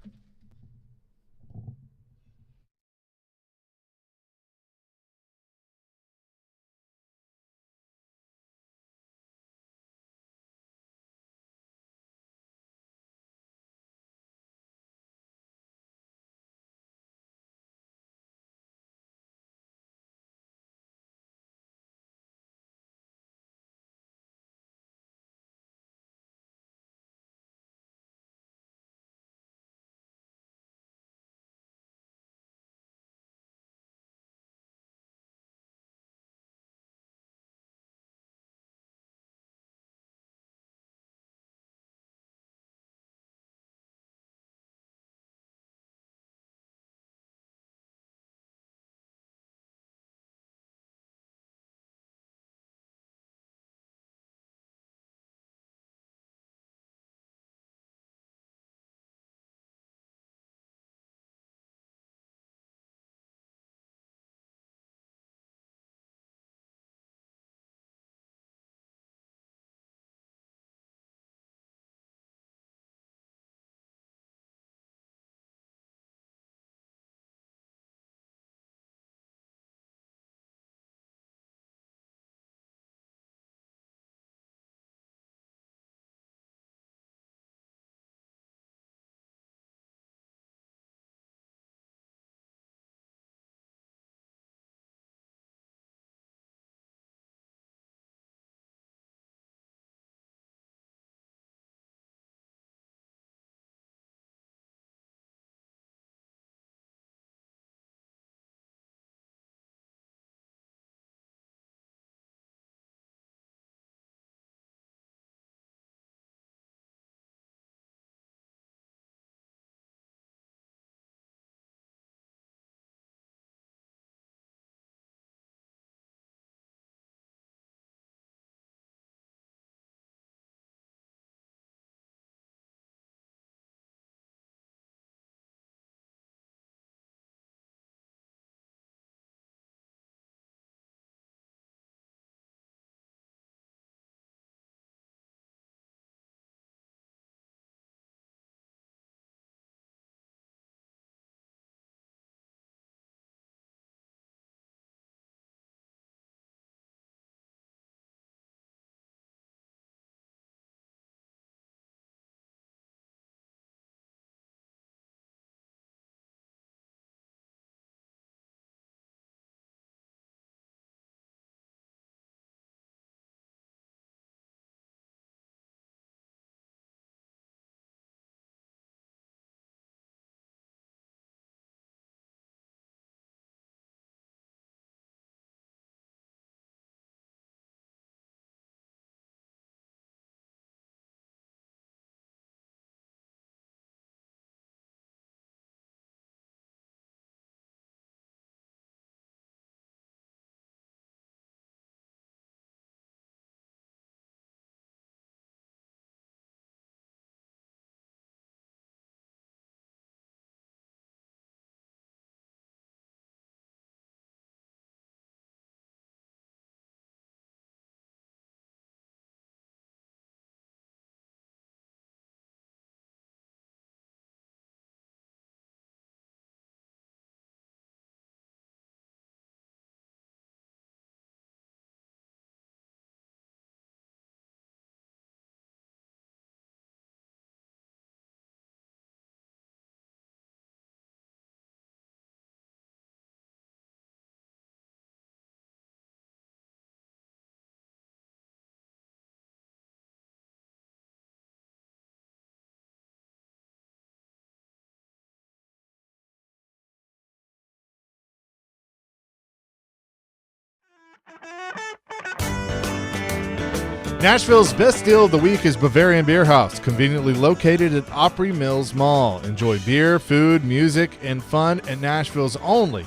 Nashville's best deal of the week is Bavarian Beer House, conveniently located at Opry Mills Mall. Enjoy beer, food, music, and fun at Nashville's only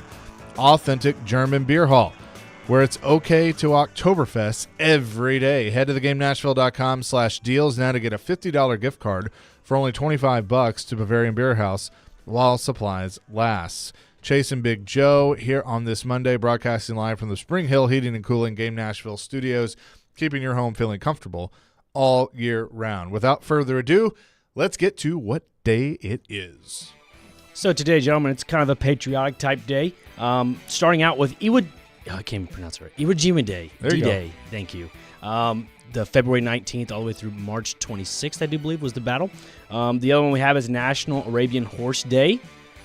authentic German beer hall, where it's okay to Oktoberfest every day. Head to theGameNashville.com/deals now to get a $50 gift card for only $25 to Bavarian Beer House while supplies last. Chase and Big Joe here on this Monday, broadcasting live from the Spring Hill Heating and Cooling Game Nashville studios, keeping your home feeling comfortable all year round. Without further ado, let's get to what day it is. So today, gentlemen, it's kind of a patriotic type day. Starting out with I can't even pronounce it right. Iwo Jima Day. There you go. D-Day. Thank you. The February 19th all the way through March 26th, I do believe, was the battle. The other one we have is National Arabian Horse Day.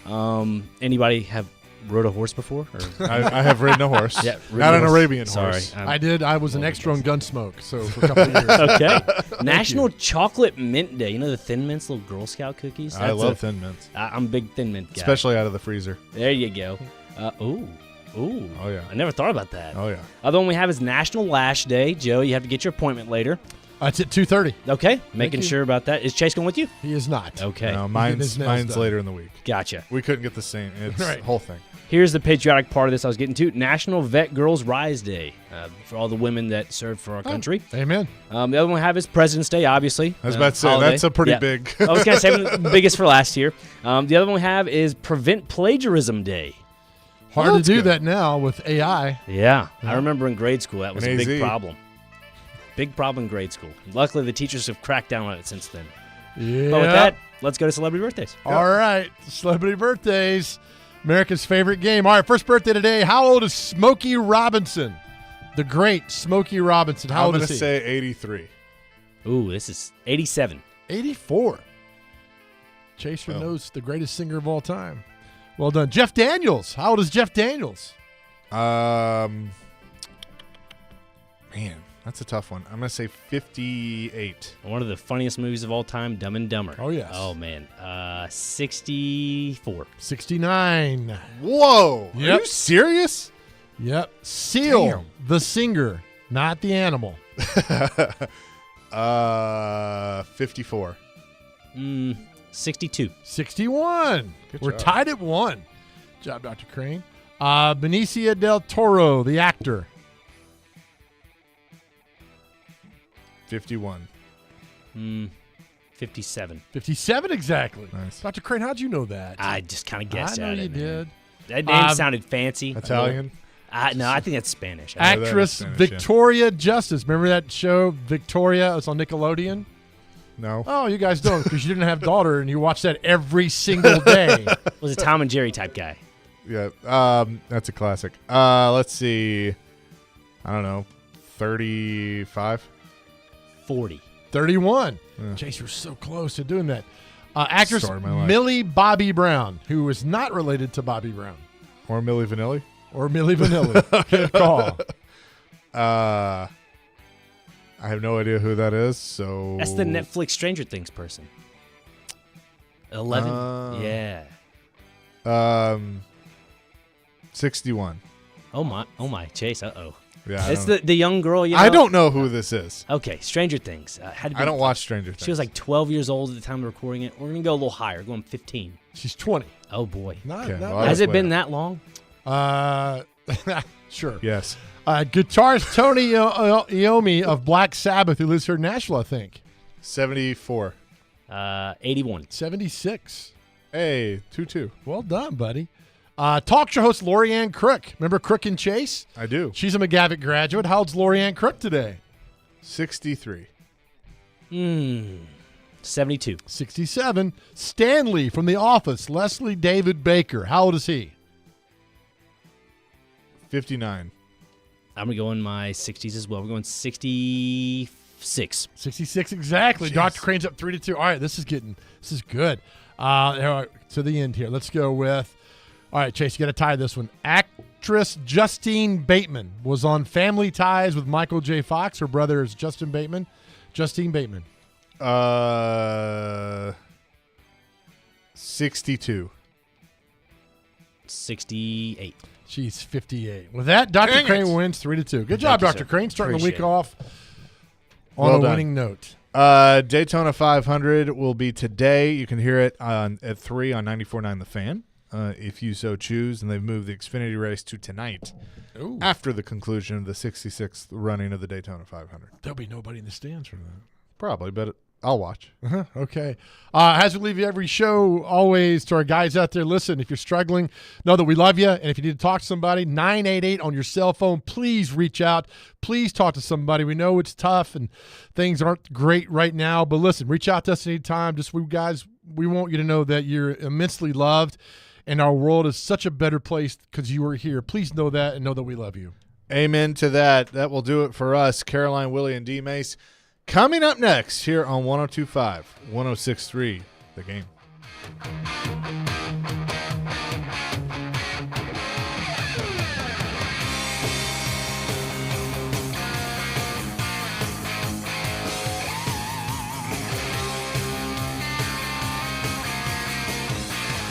Anybody have rode a horse before? Or? I have ridden a horse. Yeah, not an horse. Arabian Sorry, horse. I did. I was an extra on Gunsmoke, so for a couple of years. Okay. National Chocolate Mint Day. You know the Thin Mints, little Girl Scout cookies? I love Thin Mints. I'm a big Thin Mint guy. Especially out of the freezer. There you go. Ooh. Oh, yeah. I never thought about that. Oh, yeah. Other one we have is National Lash Day. Joe, you have to get your appointment later. It's at 2:30. Okay. Making sure about that. Is Chase going with you? He is not. Okay. No, Getting mine's his nails done. later in the week. Gotcha. We couldn't get the same. It's Right. the whole thing. Here's the patriotic part of this I was getting to. National Vet Girls Rise Day for all the women that served for our country. Amen. The other one we have is President's Day, obviously. I was about to say, holiday. that's a pretty Yeah. big. I was going to say the biggest for last year. The other one we have is Prevent Plagiarism Day. Hard Well, to that's do good. that now with AI. Yeah. I remember in grade school that was a And big AZ. problem. Big problem in grade school. Luckily, the teachers have cracked down on it since then. Yeah. But with that, let's go to celebrity birthdays. All right. Celebrity birthdays. America's favorite game. All right. First birthday today. How old is Smokey Robinson? The great Smokey Robinson. How I'm old going is to he? say 83. Ooh, this is 87. 84. Chaser Oh. knows the greatest singer of all time. Well done. Jeff Daniels. How old is Jeff Daniels? Man, that's a tough one. I'm going to say 58. One of the funniest movies of all time, Dumb and Dumber. Oh, yes. Oh, man. 64. 69. Whoa. Are Yep. you serious? Yep. Seal, Damn. the singer, not the animal. 54. 62. 61. Good We're job. tied at 1. Good job, Dr. Crane. Benicio del Toro, the actor. 51. 57. 57 exactly. Nice. Dr. Crane, how'd you know that? I just kind of guessed I know at you it. man. did. That name sounded fancy. Italian? No, I think that's Spanish. know that Actress is Spanish, yeah. Victoria Justice. Remember that show, Victoria? It was on Nickelodeon. No. Oh, you guys don't because you didn't have daughter and you watch that every single day. Was a Tom and Jerry type guy. Yeah. That's a classic. Let's see. I don't know. 35? 40. 31. Yeah. Chase, you're so close to doing that. Actress Story of my life. Millie Bobby Brown, who is not related to Bobby Brown Or Milli Vanilli? or Millie Vanilli. Good call. I have no idea who that is, so. That's the Netflix Stranger Things person. 11? Uh, Yeah. 61. Oh my, Chase. Uh-oh. Yeah. It's the young girl, you know. I don't know who this is. Okay, Stranger Things. Had to be, I don't watch Stranger Things. She was like 12 years old at the time of recording it. We're going to go a little higher, going 15. She's 20. Oh, boy. Not, Okay, not well, Has that's it been later. that long? Sure. Yes. Guitarist Tony Iommi of Black Sabbath, who lives here in Nashville, I think. 74. 81. 76. Hey, 2-2. Well done, buddy. Talk show host Lorianne Crook. Remember Crook and Chase? I do. She's a McGavick graduate. How old's Lorianne Crook today? 63. 72. 67. Stanley from The Office, Leslie David Baker. How old is he? 59. I'm going to go in my 60s as well. We're going 66. 66 exactly. Jeez. Dr. Crane's up 3-2. All right, this is good. All right, to the end here. Let's go with, all right, Chase, you got to tie this one. Actress Justine Bateman was on Family Ties with Michael J. Fox. Her brother is Justin Bateman. Justine Bateman. 62. 68. She's 58. With that, Dr. Dang Crane it. wins 3-2. Good job, you, Dr. sir. Crane, starting the week Appreciate it. off on Well a done. winning note. Daytona 500 will be today. You can hear it at 3 on 94.9 The Fan if you so choose. And they've moved the Xfinity race to tonight Ooh. after the conclusion of the 66th running of the Daytona 500. There'll be nobody in the stands for that. Probably, but I'll watch. Okay. As we leave every show, always to our guys out there, listen, if you're struggling, know that we love you. And if you need to talk to somebody, 988 on your cell phone, please reach out. Please talk to somebody. We know it's tough and things aren't great right now, but listen, reach out to us anytime. Just we want you to know that you're immensely loved and our world is such a better place because you are here. Please know that and know that we love you. Amen to that. That will do it for us. Caroline, Willie, and D. Mace. Coming up next here on 102.5, 106.3, The Game.